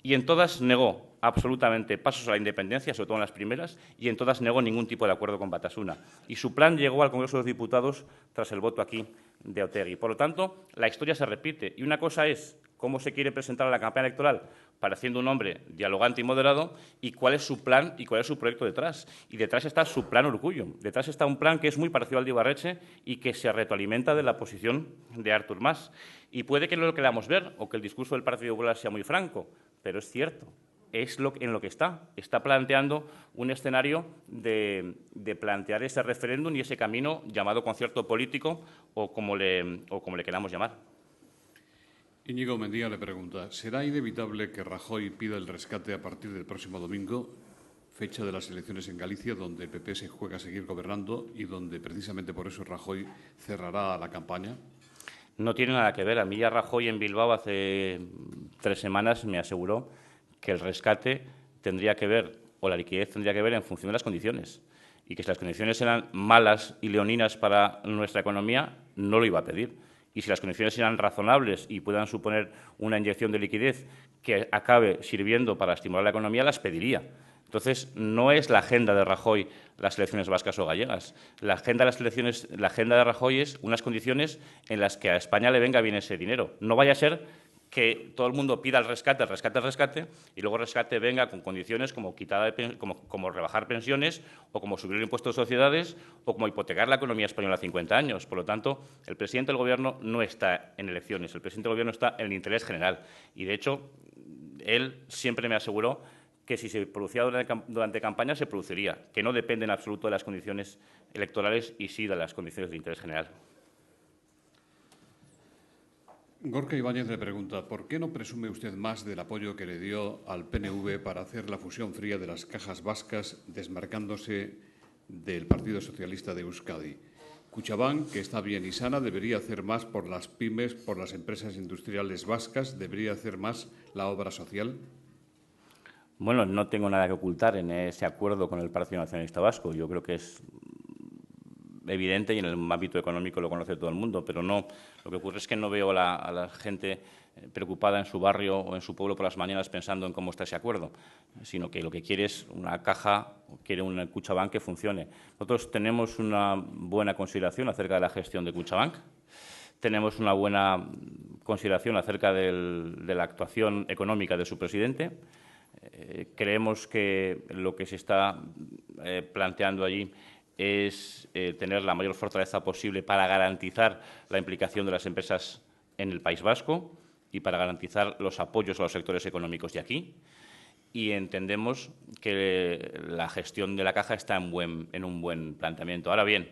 Speaker 3: Y en todas negó absolutamente pasos a la independencia, sobre todo en las primeras, y en todas negó ningún tipo de acuerdo con Batasuna. Y su plan llegó al Congreso de los Diputados tras el voto aquí de Otegi. Por lo tanto, la historia se repite. Y una cosa es cómo se quiere presentar a la campaña electoral pareciendo un hombre dialogante y moderado, y cuál es su plan y cuál es su proyecto detrás. Y detrás está su plan Urkullu. Detrás está un plan que es muy parecido al de Ibarretxe y que se retroalimenta de la posición de Artur Mas. Y puede que no lo queramos ver o que el discurso del Partido Popular sea muy franco, pero es cierto. Es en lo que está planteando un escenario de plantear ese referéndum y ese camino llamado concierto político o como le queramos llamar.
Speaker 1: Íñigo Mendía le pregunta, ¿será inevitable que Rajoy pida el rescate a partir del próximo domingo, fecha de las elecciones en Galicia, donde el PP se juega a seguir gobernando y donde precisamente por eso Rajoy cerrará la campaña?
Speaker 3: No tiene nada que ver. A mí ya Rajoy en Bilbao hace 3 semanas me aseguró que el rescate tendría que ver, o la liquidez tendría que ver en función de las condiciones. Y que si las condiciones eran malas y leoninas para nuestra economía, no lo iba a pedir. Y si las condiciones eran razonables y puedan suponer una inyección de liquidez que acabe sirviendo para estimular la economía, las pediría. Entonces, no es la agenda de Rajoy las elecciones vascas o gallegas. La agenda de Rajoy es unas condiciones en las que a España le venga bien ese dinero. No vaya a ser que todo el mundo pida el rescate, y luego el rescate venga con condiciones como como rebajar pensiones o como subir el impuesto de sociedades o como hipotecar la economía española a 50 años. Por lo tanto, el presidente del Gobierno no está en elecciones, el presidente del Gobierno está en el interés general. Y, de hecho, él siempre me aseguró que si se producía durante campaña, se produciría, que no depende en absoluto de las condiciones electorales y sí de las condiciones de interés general.
Speaker 1: Gorka Ibáñez le pregunta, ¿por qué no presume usted más del apoyo que le dio al PNV para hacer la fusión fría de las cajas vascas, desmarcándose del Partido Socialista de Euskadi? Kutxabank, que está bien y sana, debería hacer más por las pymes, por las empresas industriales vascas, debería hacer más la obra social.
Speaker 3: Bueno, no tengo nada que ocultar en ese acuerdo con el Partido Nacionalista Vasco. Yo creo que es evidente y en el ámbito económico lo conoce todo el mundo, pero no. Lo que ocurre es que no veo a la gente preocupada en su barrio o en su pueblo por las mañanas pensando en cómo está ese acuerdo, sino que lo que quiere es una caja, quiere un Kutxabank que funcione. Nosotros tenemos una buena consideración acerca de la gestión de Kutxabank, tenemos una buena consideración acerca de la actuación económica de su presidente. Creemos que lo que se está planteando allí es tener la mayor fortaleza posible para garantizar la implicación de las empresas en el País Vasco y para garantizar los apoyos a los sectores económicos de aquí. Y entendemos que la gestión de la caja está en un buen planteamiento. Ahora bien,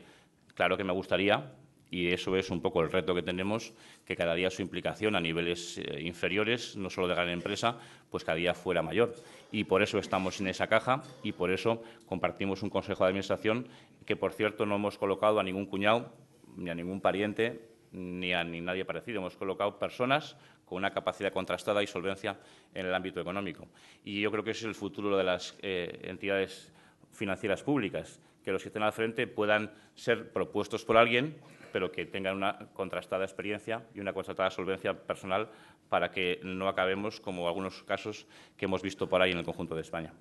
Speaker 3: claro que me gustaría, y eso es un poco el reto que tenemos, que cada día su implicación a niveles inferiores, no solo de gran empresa, pues cada día fuera mayor. Y por eso estamos en esa caja y por eso compartimos un consejo de administración que, por cierto, no hemos colocado a ningún cuñado, ni a ningún pariente, ni nadie parecido. Hemos colocado personas con una capacidad contrastada y solvencia en el ámbito económico. Y yo creo que ese es el futuro de las entidades financieras públicas, que los que estén al frente puedan ser propuestos por alguien, pero que tengan una contrastada experiencia y una contrastada solvencia personal para que no acabemos como algunos casos que hemos visto por ahí en el conjunto de España.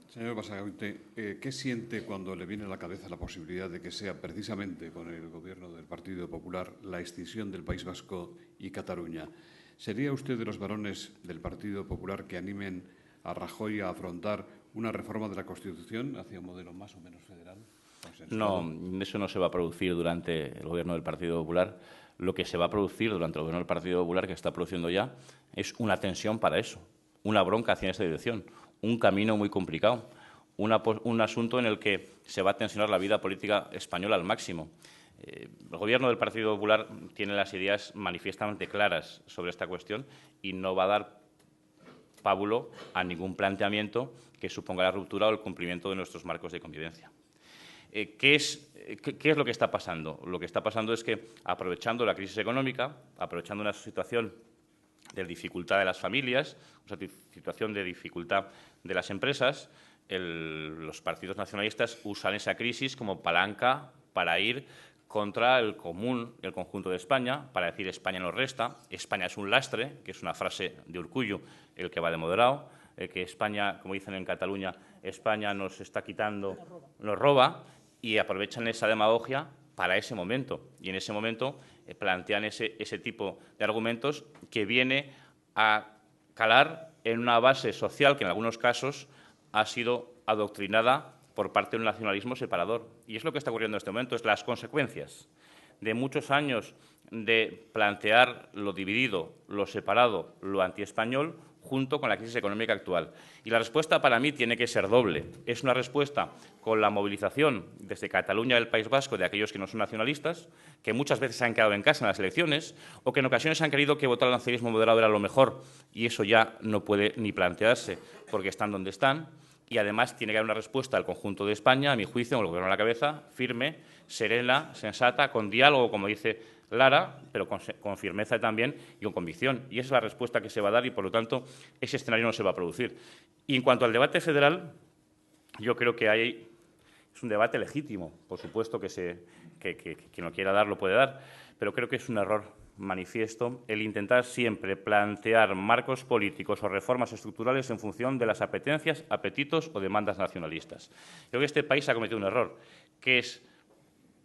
Speaker 1: Señor Basagoiti, ¿qué siente cuando le viene a la cabeza la posibilidad de que sea precisamente con el Gobierno del Partido Popular la extinción del País Vasco y Cataluña? ¿Sería usted de los varones del Partido Popular que animen a Rajoy a afrontar una reforma de la Constitución hacia un modelo más o menos federal?
Speaker 3: No, eso no se va a producir durante el Gobierno del Partido Popular. Lo que se va a producir durante el Gobierno del Partido Popular, que está produciendo ya, es una tensión para eso, una bronca hacia esa dirección, un camino muy complicado, un asunto en el que se va a tensionar la vida política española al máximo. El Gobierno del Partido Popular tiene las ideas manifiestamente claras sobre esta cuestión y no va a dar pábulo a ningún planteamiento que suponga la ruptura o el cumplimiento de nuestros marcos de convivencia. ¿Qué es lo que está pasando? Lo que está pasando es que, aprovechando la crisis económica, aprovechando una situación de dificultad de las familias, una situación de dificultad de las empresas, los partidos nacionalistas usan esa crisis como palanca para ir contra el conjunto de España, para decir España nos resta, España es un lastre, que es una frase de Urkullu, el que va de moderado, que España, como dicen en Cataluña, España nos está quitando, nos roba, y aprovechan esa demagogia para ese momento. Y en ese momento plantean ese tipo de argumentos que viene a calar en una base social que en algunos casos ha sido adoctrinada por parte de un nacionalismo separador. Y es lo que está ocurriendo en este momento, es las consecuencias de muchos años de plantear lo dividido, lo separado, lo antiespañol, junto con la crisis económica actual. Y la respuesta para mí tiene que ser doble. Es una respuesta con la movilización desde Cataluña y el País Vasco de aquellos que no son nacionalistas, que muchas veces se han quedado en casa en las elecciones o que en ocasiones han creído que votar al nacionalismo moderado era lo mejor y eso ya no puede ni plantearse porque están donde están. Y además tiene que haber una respuesta al conjunto de España, a mi juicio, con el Gobierno a la cabeza, firme, serena, sensata, con diálogo, como dice Lara, pero con firmeza también y con convicción. Y esa es la respuesta que se va a dar y, por lo tanto, ese escenario no se va a producir. Y en cuanto al debate federal, yo creo que es un debate legítimo. Por supuesto que quien lo quiera dar lo puede dar, pero creo que es un error manifiesto el intentar siempre plantear marcos políticos o reformas estructurales en función de las apetencias, apetitos o demandas nacionalistas. Creo que este país ha cometido un error, que es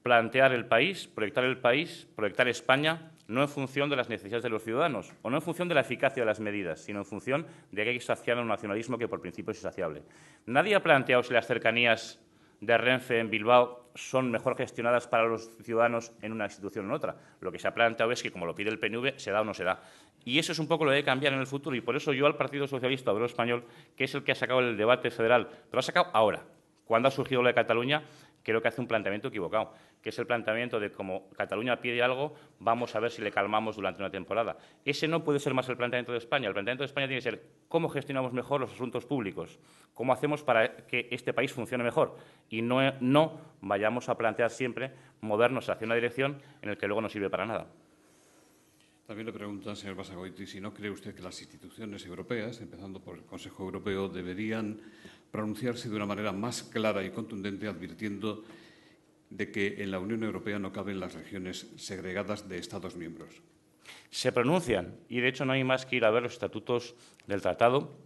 Speaker 3: plantear el país, proyectar España, no en función de las necesidades de los ciudadanos o no en función de la eficacia de las medidas, sino en función de que hay que saciar un nacionalismo que por principio es insaciable. Nadie ha planteado si las cercanías de Renfe en Bilbao son mejor gestionadas para los ciudadanos en una institución o en otra. Lo que se ha planteado es que, como lo pide el PNV, se da o no se da. Y eso es un poco lo que debe cambiar en el futuro. Y por eso yo al Partido Socialista Obrero Español, que es el que ha sacado el debate federal, pero lo ha sacado ahora, cuando ha surgido lo de Cataluña, creo que hace un planteamiento equivocado, que es el planteamiento de como Cataluña pide algo, vamos a ver si le calmamos durante una temporada. Ese no puede ser más el planteamiento de España. El planteamiento de España tiene que ser cómo gestionamos mejor los asuntos públicos, cómo hacemos para que este país funcione mejor y no vayamos a plantear siempre movernos hacia una dirección en la que luego no sirve para nada.
Speaker 1: También le preguntan, señor Basagoiti, si no cree usted que las instituciones europeas, empezando por el Consejo Europeo, deberían pronunciarse de una manera más clara y contundente, advirtiendo de que en la Unión Europea no caben las regiones segregadas de Estados miembros.
Speaker 3: Se pronuncian y, de hecho, no hay más que ir a ver los estatutos del tratado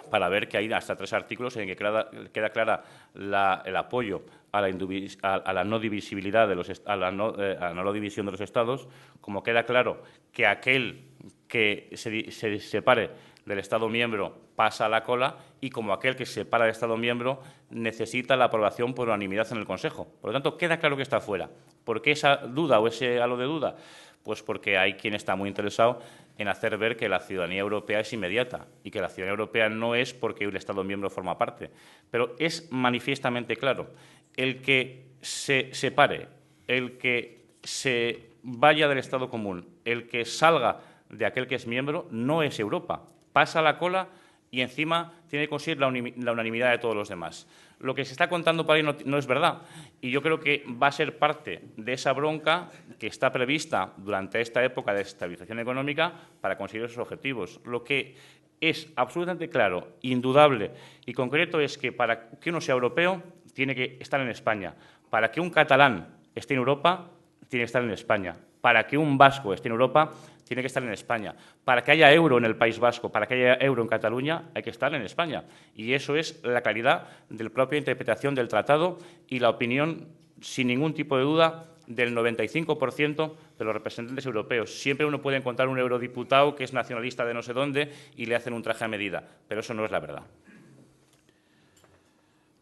Speaker 3: para ver que hay hasta 3 artículos en que queda clara el apoyo a la no divisibilidad a la no división de los Estados, como queda claro que aquel que se separe del Estado miembro pasa a la cola y como aquel que se separa del Estado miembro necesita la aprobación por unanimidad en el Consejo. Por lo tanto, queda claro que está fuera. ¿Por qué esa duda o ese halo de duda? Pues porque hay quien está muy interesado en hacer ver que la ciudadanía europea es inmediata y que la ciudadanía europea no es porque un Estado miembro forma parte. Pero es manifiestamente claro, el que se separe, el que se vaya del Estado común, el que salga de aquel que es miembro, no es Europa. Pasa la cola y encima tiene que conseguir la unanimidad de todos los demás. Lo que se está contando por ahí no es verdad y yo creo que va a ser parte de esa bronca que está prevista durante esta época de estabilización económica para conseguir esos objetivos. Lo que es absolutamente claro, indudable y concreto es que para que uno sea europeo tiene que estar en España. Para que un catalán esté en Europa, tiene que estar en España. Para que un vasco esté en Europa, tiene que estar en España. Para que haya euro en el País Vasco, para que haya euro en Cataluña, hay que estar en España. Y eso es la claridad de la propia interpretación del tratado y la opinión, sin ningún tipo de duda, del 95% de los representantes europeos. Siempre uno puede encontrar un eurodiputado que es nacionalista de no sé dónde y le hacen un traje a medida, pero eso no es la verdad.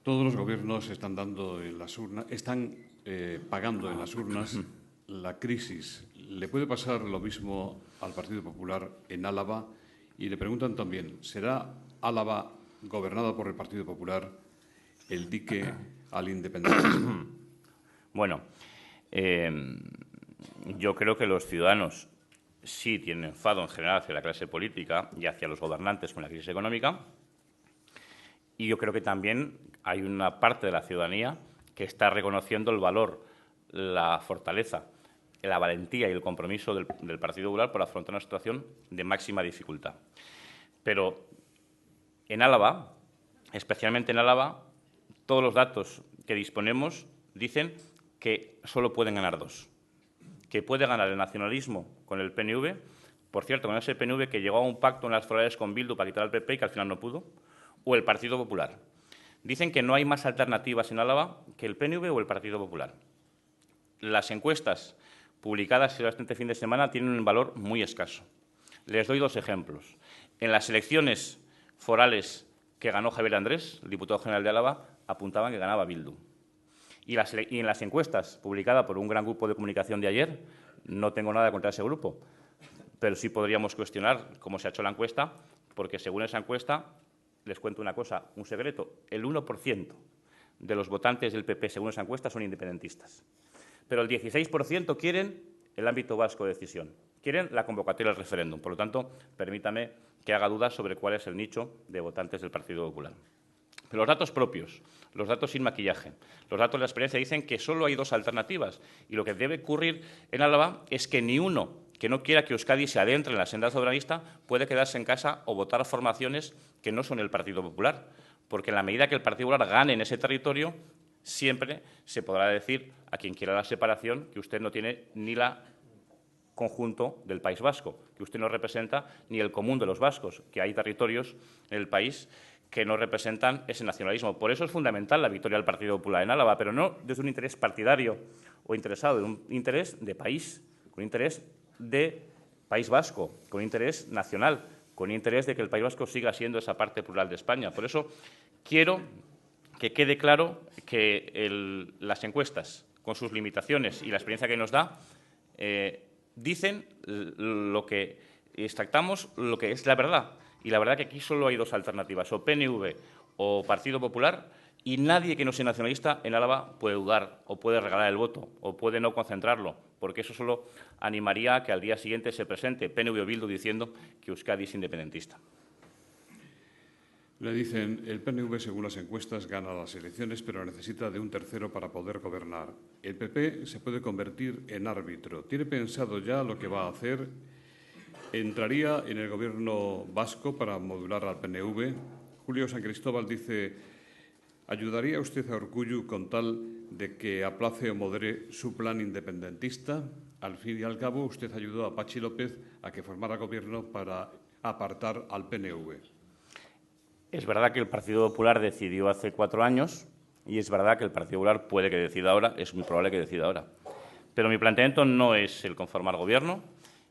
Speaker 1: Todos los gobiernos están pagando en las urnas la crisis. ¿Le puede pasar lo mismo al Partido Popular en Álava? Y le preguntan también, ¿será Álava, gobernada por el Partido Popular, el dique al independentismo?
Speaker 3: Bueno, yo creo que los ciudadanos sí tienen enfado en general hacia la clase política y hacia los gobernantes con la crisis económica. Y yo creo que también hay una parte de la ciudadanía que está reconociendo el valor, la fortaleza, la valentía y el compromiso del Partido Popular por afrontar una situación de máxima dificultad. Pero en Álava, especialmente en Álava, todos los datos que disponemos dicen que solo pueden ganar 2. Que puede ganar el nacionalismo con el PNV, por cierto, con ese PNV que llegó a un pacto en las forales con Bildu para quitar al PP y que al final no pudo, o el Partido Popular. Dicen que no hay más alternativas en Álava que el PNV o el Partido Popular. Las encuestas publicadas este fin de semana tienen un valor muy escaso. Les doy 2 ejemplos. En las elecciones forales que ganó Javier Andrés, el diputado general de Álava, apuntaban que ganaba Bildu. Y en las encuestas publicadas por un gran grupo de comunicación de ayer, no tengo nada contra ese grupo, pero sí podríamos cuestionar cómo se ha hecho la encuesta, porque según esa encuesta, les cuento una cosa, un secreto, el 1% de los votantes del PP, según esa encuesta, son independentistas. Pero el 16% quieren el ámbito vasco de decisión, quieren la convocatoria del referéndum. Por lo tanto, permítame que haga dudas sobre cuál es el nicho de votantes del Partido Popular. Pero los datos propios, los datos sin maquillaje, los datos de la experiencia dicen que solo hay 2 alternativas y lo que debe ocurrir en Álava es que ni uno que no quiera que Euskadi se adentre en la senda soberanista puede quedarse en casa o votar formaciones que no son el Partido Popular, porque en la medida que el Partido Popular gane en ese territorio, siempre se podrá decir a quien quiera la separación que usted no tiene ni la conjunto del País Vasco, que usted no representa ni el común de los vascos, que hay territorios en el país que no representan ese nacionalismo. Por eso es fundamental la victoria del Partido Popular en Álava, pero no desde un interés partidario o interesado, de un interés de país, un interés de País Vasco, con interés nacional, con interés de que el País Vasco siga siendo esa parte plural de España. Por eso quiero que quede claro que las encuestas, con sus limitaciones y la experiencia que nos da, dicen lo que extractamos, lo que es la verdad. Y la verdad que aquí solo hay dos alternativas, o PNV o Partido Popular, y nadie que no sea nacionalista en Álava puede dudar o puede regalar el voto o puede no concentrarlo, porque eso solo animaría a que al día siguiente se presente PNV o Bildu diciendo que Euskadi es independentista.
Speaker 1: Le dicen, el PNV, según las encuestas, gana las elecciones, pero necesita de un tercero para poder gobernar. El PP se puede convertir en árbitro. ¿Tiene pensado ya lo que va a hacer? ¿Entraría en el Gobierno vasco para modular al PNV? Julio San Cristóbal dice, ¿ayudaría usted a Urkullu con tal de que aplace o modere su plan independentista? Al fin y al cabo, usted ayudó a Patxi López a que formara gobierno para apartar al PNV.
Speaker 3: Es verdad que el Partido Popular decidió hace 4 años y es verdad que el Partido Popular puede que decida ahora, es muy probable que decida ahora. Pero mi planteamiento no es el conformar gobierno,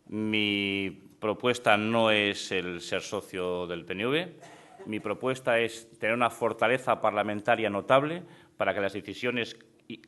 Speaker 3: mi propuesta no es el ser socio del PNV, mi propuesta es tener una fortaleza parlamentaria notable para que las decisiones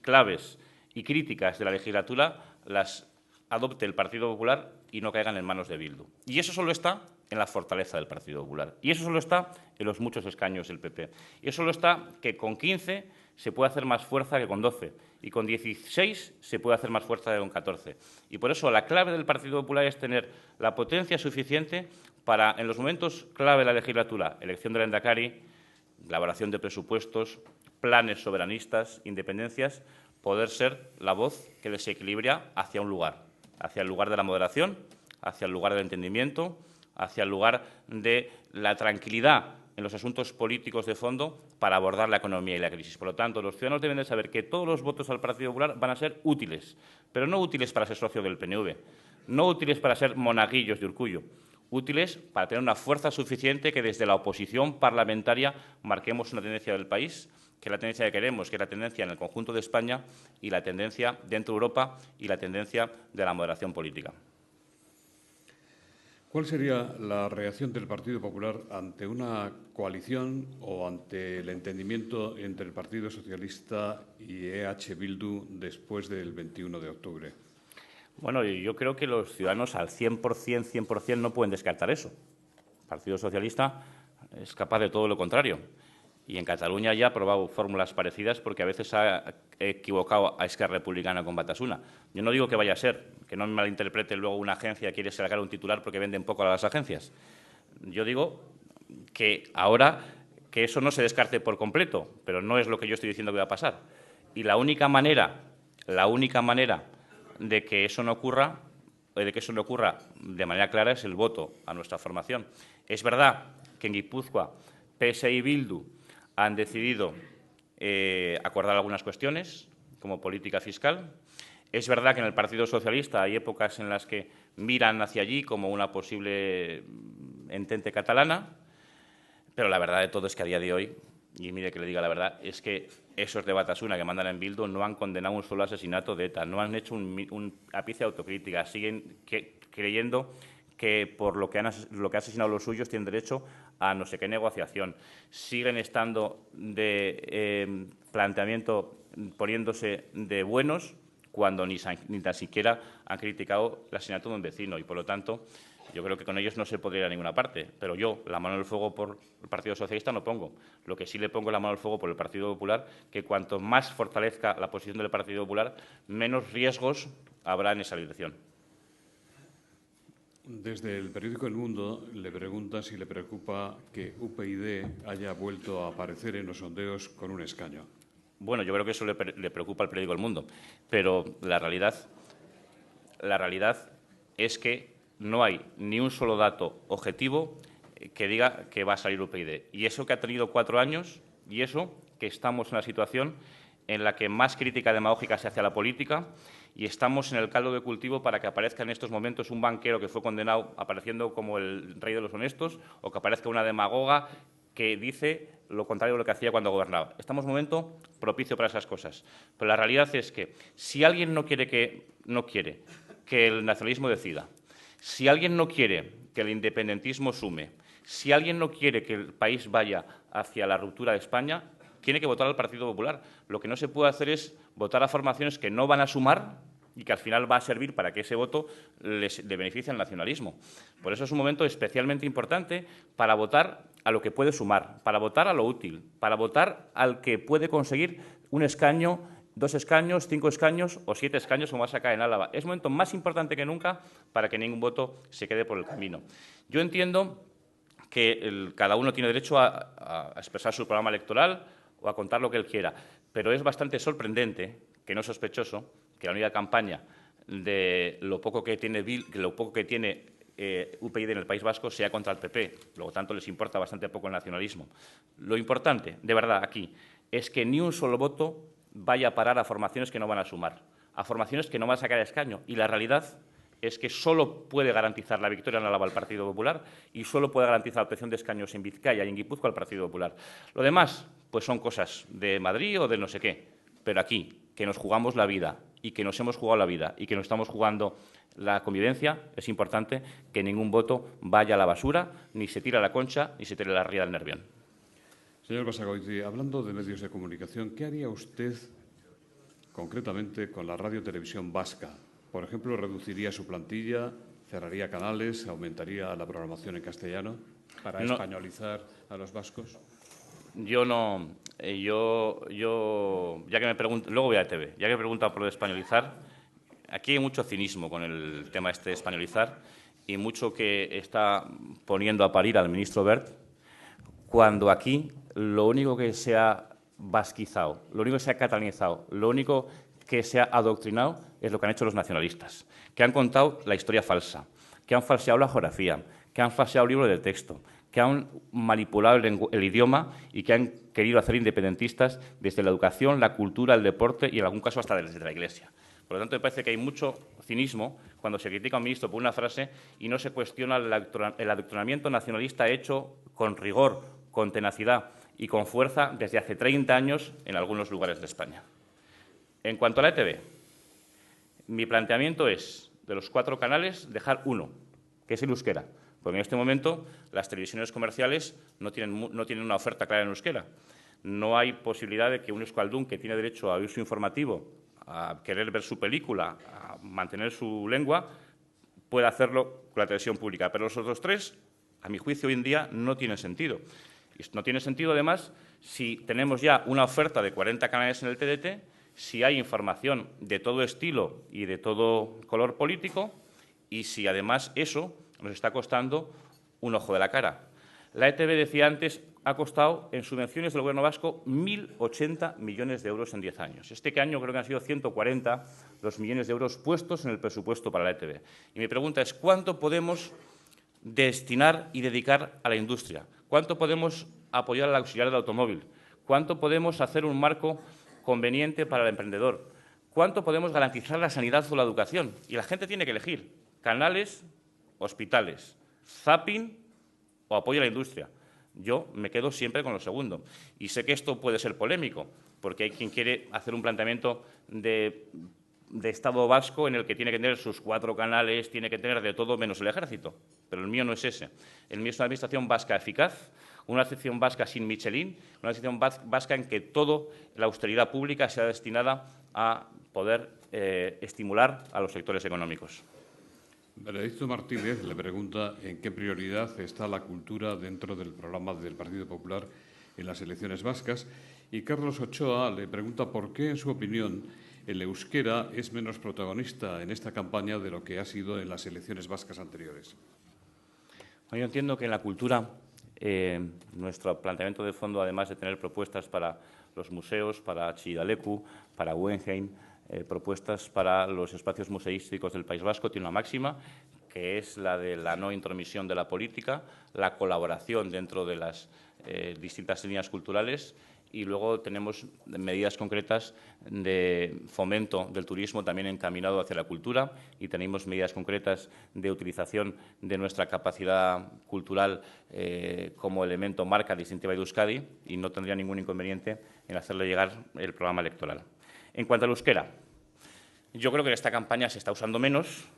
Speaker 3: claves y críticas de la legislatura las adopte el Partido Popular y no caigan en manos de Bildu. Y eso solo está en la fortaleza del Partido Popular. Y eso solo está en los muchos escaños del PP. Y eso solo está que con 15 se puede hacer más fuerza que con 12. Y con 16 se puede hacer más fuerza que con 14. Y por eso la clave del Partido Popular es tener la potencia suficiente para, en los momentos clave de la legislatura, elección del Lehendakari, elaboración de presupuestos, planes soberanistas, independencias, poder ser la voz que desequilibra hacia un lugar, hacia el lugar de la moderación, hacia el lugar del entendimiento, hacia el lugar de la tranquilidad en los asuntos políticos de fondo para abordar la economía y la crisis. Por lo tanto, los ciudadanos deben de saber que todos los votos al Partido Popular van a ser útiles, pero no útiles para ser socio del PNV, no útiles para ser monaguillos de Urkullu, útiles para tener una fuerza suficiente que desde la oposición parlamentaria marquemos una tendencia del país, que es la tendencia que queremos, que es la tendencia en el conjunto de España y la tendencia dentro de Europa y la tendencia de la moderación política.
Speaker 1: ¿Cuál sería la reacción del Partido Popular ante una coalición o ante el entendimiento entre el Partido Socialista y EH Bildu después del 21 de octubre?
Speaker 3: Bueno, yo creo que los ciudadanos al 100% no pueden descartar eso. El Partido Socialista es capaz de todo lo contrario. Y en Cataluña ya ha probado fórmulas parecidas porque a veces ha equivocado a Esquerra Republicana con Batasuna. Yo no digo que vaya a ser, que no me malinterprete luego una agencia quiere sacar un titular porque venden poco a las agencias. Yo digo que ahora que eso no se descarte por completo, pero no es lo que yo estoy diciendo que va a pasar. Y la única manera de que eso no ocurra, de manera clara es el voto a nuestra formación. Es verdad que en Guipúzcoa, PSE y Bildu han decidido acordar algunas cuestiones, como política fiscal. Es verdad que en el Partido Socialista hay épocas en las que miran hacia allí como una posible entente catalana, pero la verdad de todo es que a día de hoy, y mire que le diga la verdad, es que esos de Batasuna que mandan en Bildu no han condenado un solo asesinato de ETA, no han hecho un ápice de autocrítica, siguen creyendo que por lo que ha asesinado a los suyos tienen derecho a no sé qué negociación. Siguen estando de planteamiento poniéndose de buenos cuando ni tan siquiera han criticado el asesinato de un vecino. Y, por lo tanto, yo creo que con ellos no se podría ir a ninguna parte. Pero yo la mano en el fuego por el Partido Socialista no pongo. Lo que sí le pongo la mano al fuego por el Partido Popular, que cuanto más fortalezca la posición del Partido Popular, menos riesgos habrá en esa dirección.
Speaker 1: Desde el periódico El Mundo le preguntan si le preocupa que UPyD haya vuelto a aparecer en los sondeos con un escaño.
Speaker 3: Bueno, yo creo que eso le preocupa al periódico El Mundo, pero la realidad es que no hay ni un solo dato objetivo que diga que va a salir UPyD. Y eso que ha tenido 4 años y eso que estamos en la situación en la que más crítica demagógica se hace a la política y estamos en el caldo de cultivo para que aparezca en estos momentos un banquero que fue condenado apareciendo como el rey de los honestos o que aparezca una demagoga que dice lo contrario de lo que hacía cuando gobernaba. Estamos en un momento propicio para esas cosas. Pero la realidad es que si alguien no quiere que que el nacionalismo decida. Si alguien no quiere que el independentismo sume, si alguien no quiere que el país vaya hacia la ruptura de España, tiene que votar al Partido Popular. Lo que no se puede hacer es votar a formaciones que no van a sumar y que al final va a servir para que ese voto le beneficie al nacionalismo. Por eso es un momento especialmente importante para votar a lo que puede sumar, para votar a lo útil, para votar al que puede conseguir un escaño, 2 escaños, 5 escaños o 7 escaños, como va a sacar en Álava. Es un momento más importante que nunca para que ningún voto se quede por el camino. Yo entiendo que cada uno tiene derecho a expresar su programa electoral o a contar lo que él quiera, pero es bastante sorprendente, que no es sospechoso, que la unidad de campaña de lo poco que tiene UPyD en el País Vasco sea contra el PP. Luego, tanto, les importa bastante poco el nacionalismo. Lo importante, de verdad, aquí, es que ni un solo voto vaya a parar a formaciones que no van a sumar, a formaciones que no van a sacar escaño. Y la realidad es que solo puede garantizar la victoria en Álava al Partido Popular y solo puede garantizar la obtención de escaños en Vizcaya y en Guipúzcoa al Partido Popular. Lo demás, pues son cosas de Madrid o de no sé qué. Pero aquí, que nos jugamos la vida y que nos hemos jugado la vida y que nos estamos jugando la convivencia, es importante que ningún voto vaya a la basura, ni se tire a la concha, ni se tire la ría del Nervión.
Speaker 1: Señor Basagoiti, hablando de medios de comunicación, ¿qué haría usted concretamente con la radio-televisión vasca? Por ejemplo, ¿reduciría su plantilla, cerraría canales, aumentaría la programación en castellano para españolizar a los vascos?
Speaker 3: Yo no. Ya que me preguntan, luego voy a TV, ya que me preguntan por lo de españolizar, aquí hay mucho cinismo con el tema este de españolizar y mucho que está poniendo a parir al ministro Wert, cuando aquí lo único que se ha vasquizado, lo único que se ha catalanizado, lo único que se ha adoctrinado es lo que han hecho los nacionalistas, que han contado la historia falsa, que han falseado la geografía, que han falseado el libro de texto, que han manipulado el idioma y que han querido hacer independentistas desde la educación, la cultura, el deporte y, en algún caso, hasta desde la Iglesia. Por lo tanto, me parece que hay mucho cinismo cuando se critica a un ministro por una frase y no se cuestiona el adoctrinamiento nacionalista hecho con rigor, con tenacidad y con fuerza desde hace 30 años en algunos lugares de España. En cuanto a la ETV, mi planteamiento es, de los 4 canales, dejar uno, que es el euskera. Porque en este momento las televisiones comerciales no tienen una oferta clara en euskera. No hay posibilidad de que un euskaldún que tiene derecho a oír su informativo, a querer ver su película, a mantener su lengua, pueda hacerlo con la televisión pública. Pero los otros 3, a mi juicio, hoy en día no tienen sentido. Y no tiene sentido, además, si tenemos ya una oferta de 40 canales en el TDT, si hay información de todo estilo y de todo color político, y si además eso nos está costando un ojo de la cara. La ETV, decía antes, ha costado en subvenciones del Gobierno vasco 1.080 millones de euros en 10 años. Este año creo que han sido 140 los millones de euros puestos en el presupuesto para la ETV. Y mi pregunta es, ¿cuánto podemos destinar y dedicar a la industria? ¿Cuánto podemos apoyar al auxiliar del automóvil? ¿Cuánto podemos hacer un marco conveniente para el emprendedor? ¿Cuánto podemos garantizar la sanidad o la educación? Y la gente tiene que elegir canales, hospitales, zapping o apoyo a la industria. Yo me quedo siempre con lo segundo. Y sé que esto puede ser polémico, porque hay quien quiere hacer un planteamiento de Estado vasco en el que tiene que tener sus 4 canales, tiene que tener de todo menos el ejército. Pero el mío no es ese. El mío es una administración vasca eficaz, una administración vasca sin Michelin, una administración vasca en que toda la austeridad pública sea destinada a poder estimular a los sectores económicos.
Speaker 1: Benedicto Martínez le pregunta en qué prioridad está la cultura dentro del programa del Partido Popular en las elecciones vascas, y Carlos Ochoa le pregunta por qué, en su opinión, el euskera es menos protagonista en esta campaña de lo que ha sido en las elecciones vascas anteriores.
Speaker 3: Yo entiendo que en la cultura nuestro planteamiento de fondo, además de tener propuestas para los museos, para Chillida-Leku, para Guggenheim, propuestas para los espacios museísticos del País Vasco, tiene una máxima, que es la de la no intromisión de la política, la colaboración dentro de las distintas líneas culturales, y luego tenemos medidas concretas de fomento del turismo también encaminado hacia la cultura, y tenemos medidas concretas de utilización de nuestra capacidad cultural como elemento marca distintiva de Euskadi, y no tendría ningún inconveniente en hacerle llegar el programa electoral. En cuanto al euskera, yo creo que en esta campaña se está usando menos,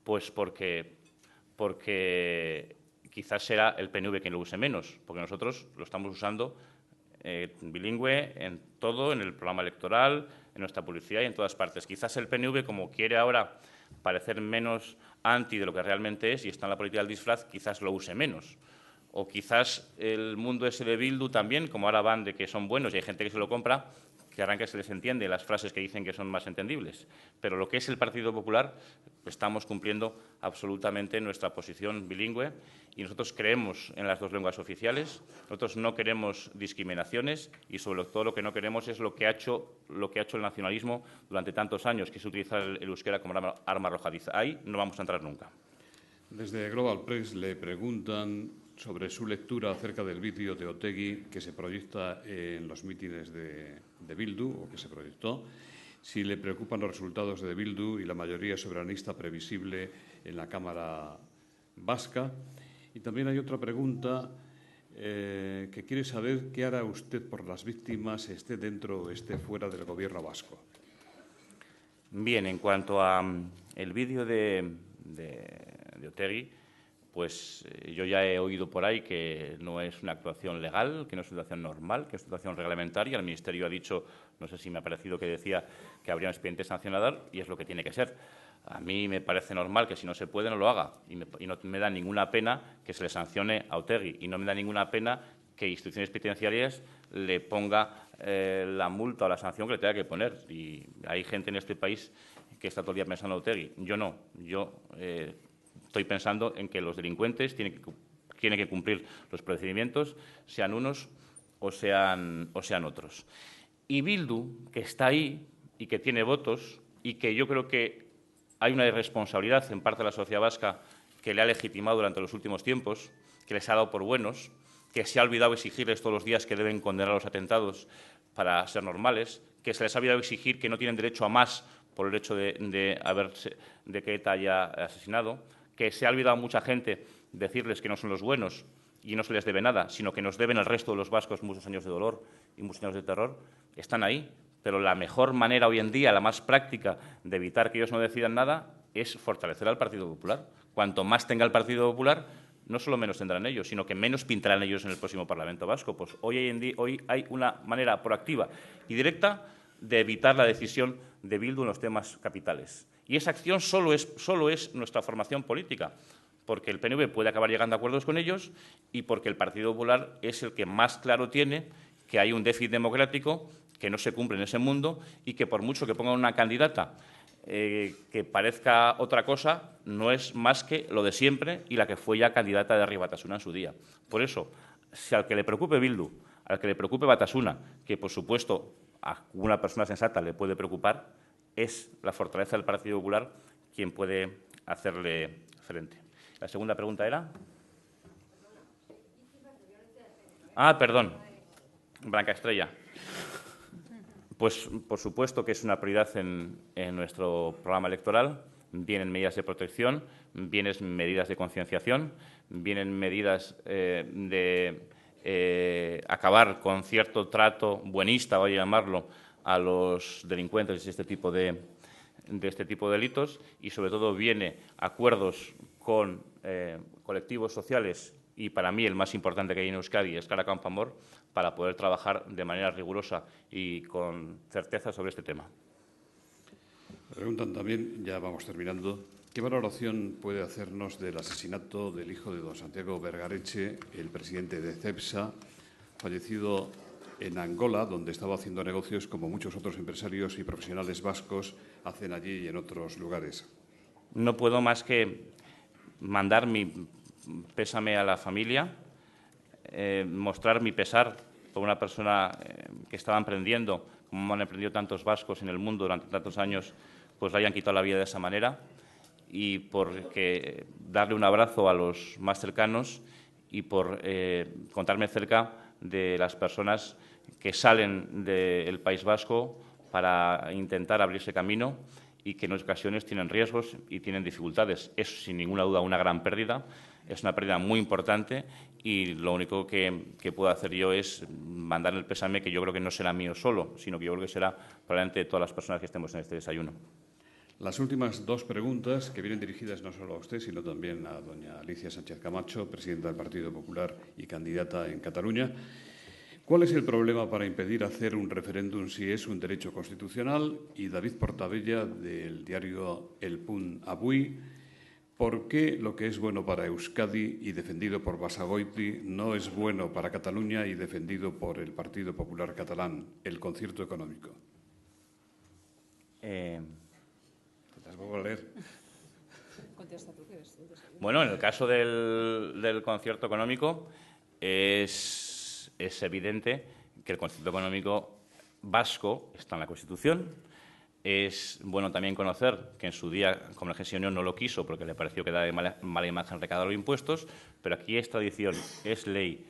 Speaker 3: Pues porque quizás será el PNV quien lo use menos, porque nosotros lo estamos usando bilingüe en todo, en el programa electoral, en nuestra publicidad y en todas partes. Quizás el PNV, como quiere ahora parecer menos anti de lo que realmente es y está en la política del disfraz, quizás lo use menos. O quizás el mundo ese de Bildu también, como ahora van de que son buenos y hay gente que se lo compra, querrán que se les entiende las frases que dicen que son más entendibles. Pero lo que es el Partido Popular, estamos cumpliendo absolutamente nuestra posición bilingüe y nosotros creemos en las dos lenguas oficiales, nosotros no queremos discriminaciones y sobre todo lo que no queremos es lo que ha hecho el nacionalismo durante tantos años, que es utilizar el euskera como arma arrojadiza. Ahí no vamos a entrar nunca.
Speaker 1: Desde Global Press le preguntan sobre su lectura acerca del vídeo de Otegi que se proyecta en los mítines de Bildu, o que se proyectó, si le preocupan los resultados de Bildu y la mayoría soberanista previsible en la Cámara Vasca. Y también hay otra pregunta que quiere saber qué hará usted por las víctimas, esté dentro o esté fuera del Gobierno vasco.
Speaker 3: Bien, en cuanto al vídeo de Otegi, pues yo ya he oído por ahí que no es una actuación legal, que no es una actuación normal, que es una actuación reglamentaria. El Ministerio ha dicho, no sé si me ha parecido que decía que habría un expediente sancionador y es lo que tiene que ser. A mí me parece normal que si no se puede no lo haga y no me da ninguna pena que se le sancione a Otegi y no me da ninguna pena que instituciones penitenciarias le ponga la multa o la sanción que le tenga que poner. Y hay gente en este país que está todo el día pensando en Otegi. Yo no. Yo estoy pensando en que los delincuentes tienen que cumplir los procedimientos, sean unos o sean otros. Y Bildu, que está ahí y que tiene votos y que yo creo que hay una irresponsabilidad en parte de la sociedad vasca que le ha legitimado durante los últimos tiempos, que les ha dado por buenos, que se ha olvidado exigirles todos los días que deben condenar los atentados para ser normales, que se les ha olvidado exigir que no tienen derecho a más por el hecho de que ETA haya asesinado, que se ha olvidado mucha gente decirles que no son los buenos y no se les debe nada, sino que nos deben el resto de los vascos muchos años de dolor y muchos años de terror. Están ahí, pero la mejor manera hoy en día, la más práctica de evitar que ellos no decidan nada es fortalecer al Partido Popular. Cuanto más tenga el Partido Popular, no solo menos tendrán ellos, sino que menos pintarán ellos en el próximo Parlamento Vasco. Pues hoy hay una manera proactiva y directa de evitar la decisión de Bildu en los temas capitales. Y esa acción solo es nuestra formación política, porque el PNV puede acabar llegando a acuerdos con ellos y porque el Partido Popular es el que más claro tiene que hay un déficit democrático que no se cumple en ese mundo y que por mucho que pongan una candidata que parezca otra cosa, no es más que lo de siempre y la que fue ya candidata de Herri Batasuna en su día. Por eso, si al que le preocupe Bildu, al que le preocupe Batasuna, que por supuesto a una persona sensata le puede preocupar, es la fortaleza del Partido Popular quien puede hacerle frente. La segunda pregunta era. Perdón, Blanca Estrella. Pues, por supuesto que es una prioridad en nuestro programa electoral. Vienen medidas de protección, vienen medidas de concienciación, vienen medidas de acabar con cierto trato buenista, voy a llamarlo, a los delincuentes de este tipo de delitos y, sobre todo, viene acuerdos con colectivos sociales y, para mí, el más importante que hay en Euskadi es Clara Campoamor, para poder trabajar de manera rigurosa y con certeza sobre este tema.
Speaker 1: Preguntan también, ya vamos terminando, ¿qué valoración puede hacernos del asesinato del hijo de don Santiago Vergareche, el presidente de CEPSA, fallecido en Angola, donde estaba haciendo negocios como muchos otros empresarios y profesionales vascos hacen allí y en otros lugares?
Speaker 3: No puedo más que mandar mi pésame a la familia, mostrar mi pesar por una persona que estaba emprendiendo, como han emprendido tantos vascos en el mundo durante tantos años, pues le hayan quitado la vida de esa manera, y por darle un abrazo a los más cercanos y por contarme cerca de las personas que salen del País Vasco para intentar abrirse camino y que en ocasiones tienen riesgos y tienen dificultades. Es, sin ninguna duda, una gran pérdida, es una pérdida muy importante y lo único que puedo hacer yo es mandar el pésame, que yo creo que no será mío solo, sino que yo creo que será probablemente de todas las personas que estemos en este desayuno.
Speaker 1: Las últimas dos preguntas, que vienen dirigidas no solo a usted, sino también a doña Alicia Sánchez Camacho, presidenta del Partido Popular y candidata en Cataluña. ¿Cuál es el problema para impedir hacer un referéndum si es un derecho constitucional? Y David Portabella, del diario El Punt Avui, ¿por qué lo que es bueno para Euskadi y defendido por Basagoiti no es bueno para Cataluña y defendido por el Partido Popular catalán, el concierto económico?
Speaker 3: Bueno, en el caso del concierto económico es evidente que el concierto económico vasco está en la Constitución. Es bueno también conocer que en su día Convergencia y Unión no lo quiso porque le pareció que daba mala imagen recaudar los impuestos, pero aquí es tradición, es ley,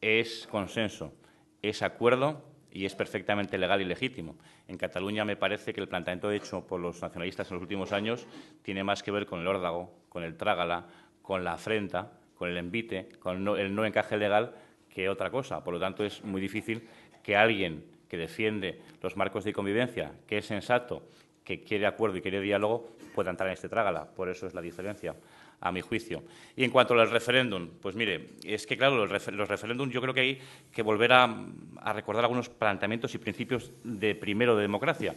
Speaker 3: es consenso, es acuerdo y es perfectamente legal y legítimo. En Cataluña me parece que el planteamiento hecho por los nacionalistas en los últimos años tiene más que ver con el órdago, con el trágala, con la afrenta, con el envite, con el no encaje legal que otra cosa. Por lo tanto, es muy difícil que alguien que defiende los marcos de convivencia, que es sensato, que quiere acuerdo y quiere diálogo, pueda entrar en este trágala. Por eso es la diferencia, a mi juicio. Y en cuanto al referéndum, pues mire, es que claro, los referéndums yo creo que hay que volver a recordar algunos planteamientos y principios de primero de democracia,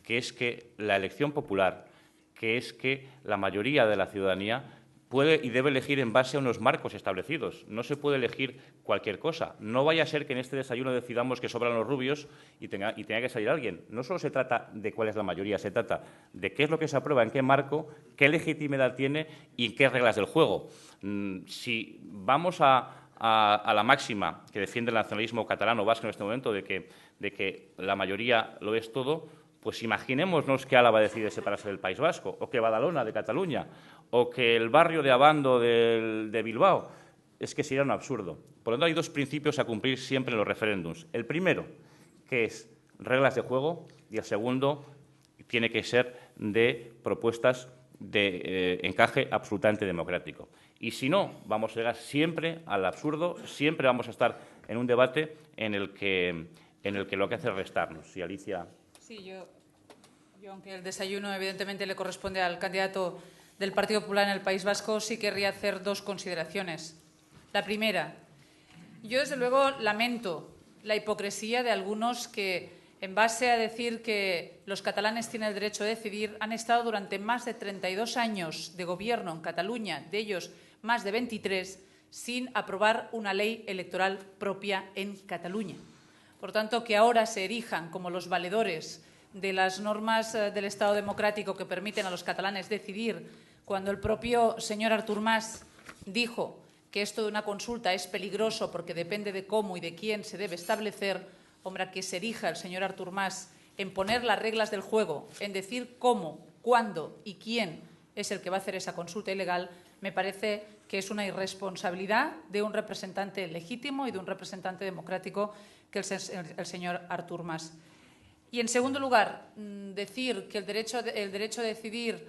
Speaker 3: que es que la elección popular, que es que la mayoría de la ciudadanía puede y debe elegir en base a unos marcos establecidos. No se puede elegir cualquier cosa. No vaya a ser que en este desayuno decidamos que sobran los rubios y tenga que salir alguien. No solo se trata de cuál es la mayoría, se trata de qué es lo que se aprueba, en qué marco, qué legitimidad tiene y en qué reglas del juego. Si vamos a la máxima que defiende el nacionalismo catalán o vasco en este momento de que la mayoría lo es todo, pues imaginémonos que Álava decide separarse del País Vasco, o que Badalona de Cataluña, o que el barrio de Abando de Bilbao. Es que sería un absurdo. Por lo tanto, hay dos principios a cumplir siempre en los referéndums. El primero, que es reglas de juego, y el segundo tiene que ser de propuestas de encaje absolutamente democrático. Y si no, vamos a llegar siempre al absurdo, siempre vamos a estar en un debate en el que lo que hace es restarnos. Y Alicia...
Speaker 2: Sí, yo, aunque el desayuno evidentemente le corresponde al candidato del Partido Popular en el País Vasco, sí querría hacer dos consideraciones. La primera, yo desde luego lamento la hipocresía de algunos que, en base a decir que los catalanes tienen el derecho a decidir, han estado durante más de 32 años de gobierno en Cataluña, de ellos más de 23, sin aprobar una ley electoral propia en Cataluña. Por tanto, que ahora se erijan como los valedores de las normas del Estado democrático que permiten a los catalanes decidir, cuando el propio señor Artur Mas dijo que esto de una consulta es peligroso porque depende de cómo y de quién se debe establecer, hombre, que se erija el señor Artur Mas en poner las reglas del juego, en decir cómo, cuándo y quién es el que va a hacer esa consulta ilegal, me parece que es una irresponsabilidad de un representante legítimo y de un representante democrático que el señor Artur Mas. Y, en segundo lugar, decir que el derecho a decidir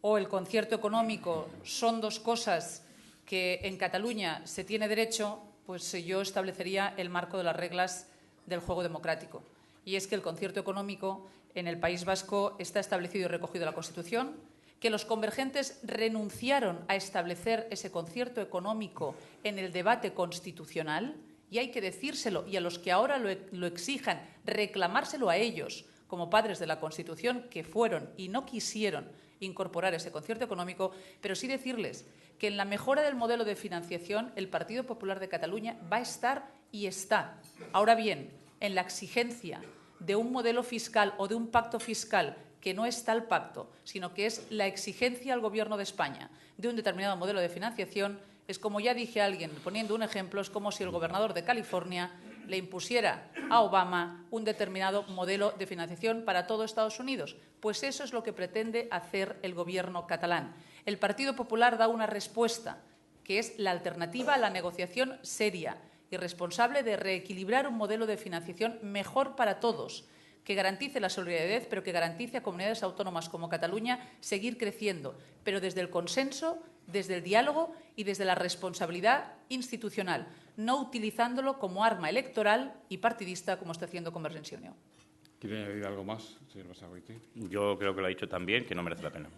Speaker 2: o el concierto económico son dos cosas que en Cataluña se tiene derecho, pues yo establecería el marco de las reglas del juego democrático. Y es que el concierto económico en el País Vasco está establecido y recogido en la Constitución, que los convergentes renunciaron a establecer ese concierto económico en el debate constitucional, y hay que decírselo, y a los que ahora lo exijan, reclamárselo a ellos como padres de la Constitución, que fueron y no quisieron incorporar ese concierto económico, pero sí decirles que en la mejora del modelo de financiación el Partido Popular de Cataluña va a estar y está. Ahora bien, en la exigencia de un modelo fiscal o de un pacto fiscal que no es tal pacto, sino que es la exigencia al Gobierno de España de un determinado modelo de financiación, es como ya dije a alguien, poniendo un ejemplo, es como si el gobernador de California le impusiera a Obama un determinado modelo de financiación para todo Estados Unidos. Pues eso es lo que pretende hacer el Gobierno catalán. El Partido Popular da una respuesta, que es la alternativa a la negociación seria y responsable de reequilibrar un modelo de financiación mejor para todos, que garantice la solidaridad, pero que garantice a comunidades autónomas como Cataluña seguir creciendo, pero desde el consenso, desde el diálogo y desde la responsabilidad institucional, no utilizándolo como arma electoral y partidista como está haciendo Convergencia y Unió.
Speaker 1: ¿Quiere añadir algo más, señor Basagoiti?
Speaker 3: Yo creo que lo ha dicho también, que no merece la pena.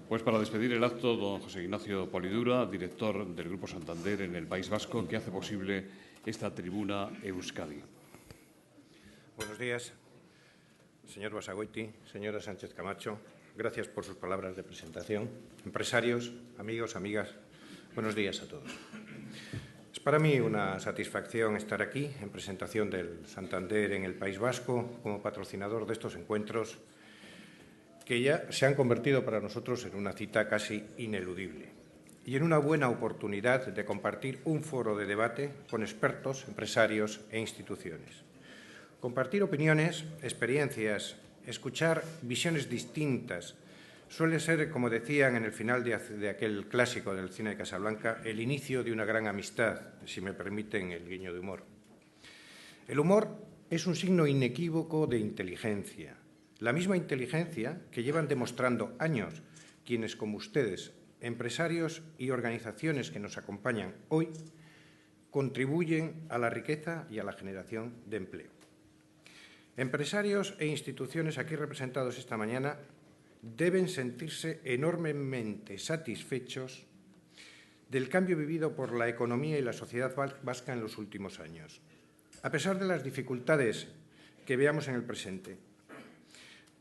Speaker 1: Pues para despedir el acto, don José Ignacio Polidura, director del Grupo Santander en el País Vasco, que hace posible esta tribuna Euskadi.
Speaker 4: Buenos días, señor Basagoiti, señora Sánchez Camacho. Gracias por sus palabras de presentación. Empresarios, amigos, amigas, buenos días a todos. Es para mí una satisfacción estar aquí en presentación del Santander en el País Vasco como patrocinador de estos encuentros que ya se han convertido para nosotros en una cita casi ineludible y en una buena oportunidad de compartir un foro de debate con expertos, empresarios e instituciones. Compartir opiniones, experiencias, escuchar visiones distintas suele ser, como decían en el final de aquel clásico del cine de Casablanca, el inicio de una gran amistad, si me permiten el guiño de humor. El humor es un signo inequívoco de inteligencia, la misma inteligencia que llevan demostrando años quienes, como ustedes, empresarios y organizaciones que nos acompañan hoy, contribuyen a la riqueza y a la generación de empleo. Empresarios e instituciones aquí representados esta mañana deben sentirse enormemente satisfechos del cambio vivido por la economía y la sociedad vasca en los últimos años. A pesar de las dificultades que veamos en el presente,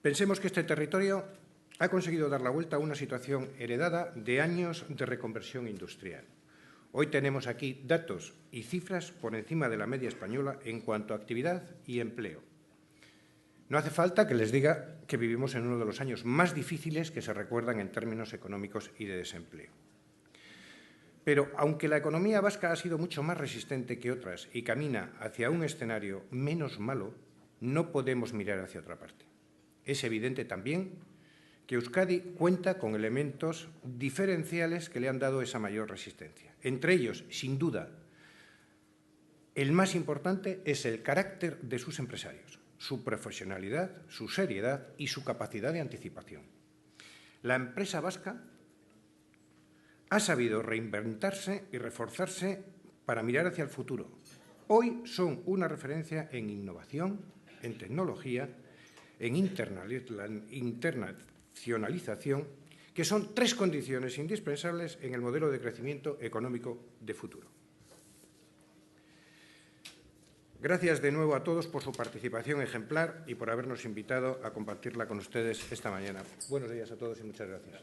Speaker 4: pensemos que este territorio ha conseguido dar la vuelta a una situación heredada de años de reconversión industrial. Hoy tenemos aquí datos y cifras por encima de la media española en cuanto a actividad y empleo. No hace falta que les diga que vivimos en uno de los años más difíciles que se recuerdan en términos económicos y de desempleo. Pero, aunque la economía vasca ha sido mucho más resistente que otras y camina hacia un escenario menos malo, no podemos mirar hacia otra parte. Es evidente también que Euskadi cuenta con elementos diferenciales que le han dado esa mayor resistencia. Entre ellos, sin duda, el más importante es el carácter de sus empresarios, su profesionalidad, su seriedad y su capacidad de anticipación. La empresa vasca ha sabido reinventarse y reforzarse para mirar hacia el futuro. Hoy son una referencia en innovación, en tecnología, en internacionalización, que son tres condiciones indispensables en el modelo de crecimiento económico de futuro. Gracias de nuevo a todos por su participación ejemplar y por habernos invitado a compartirla con ustedes esta mañana. Buenos días a todos y muchas gracias.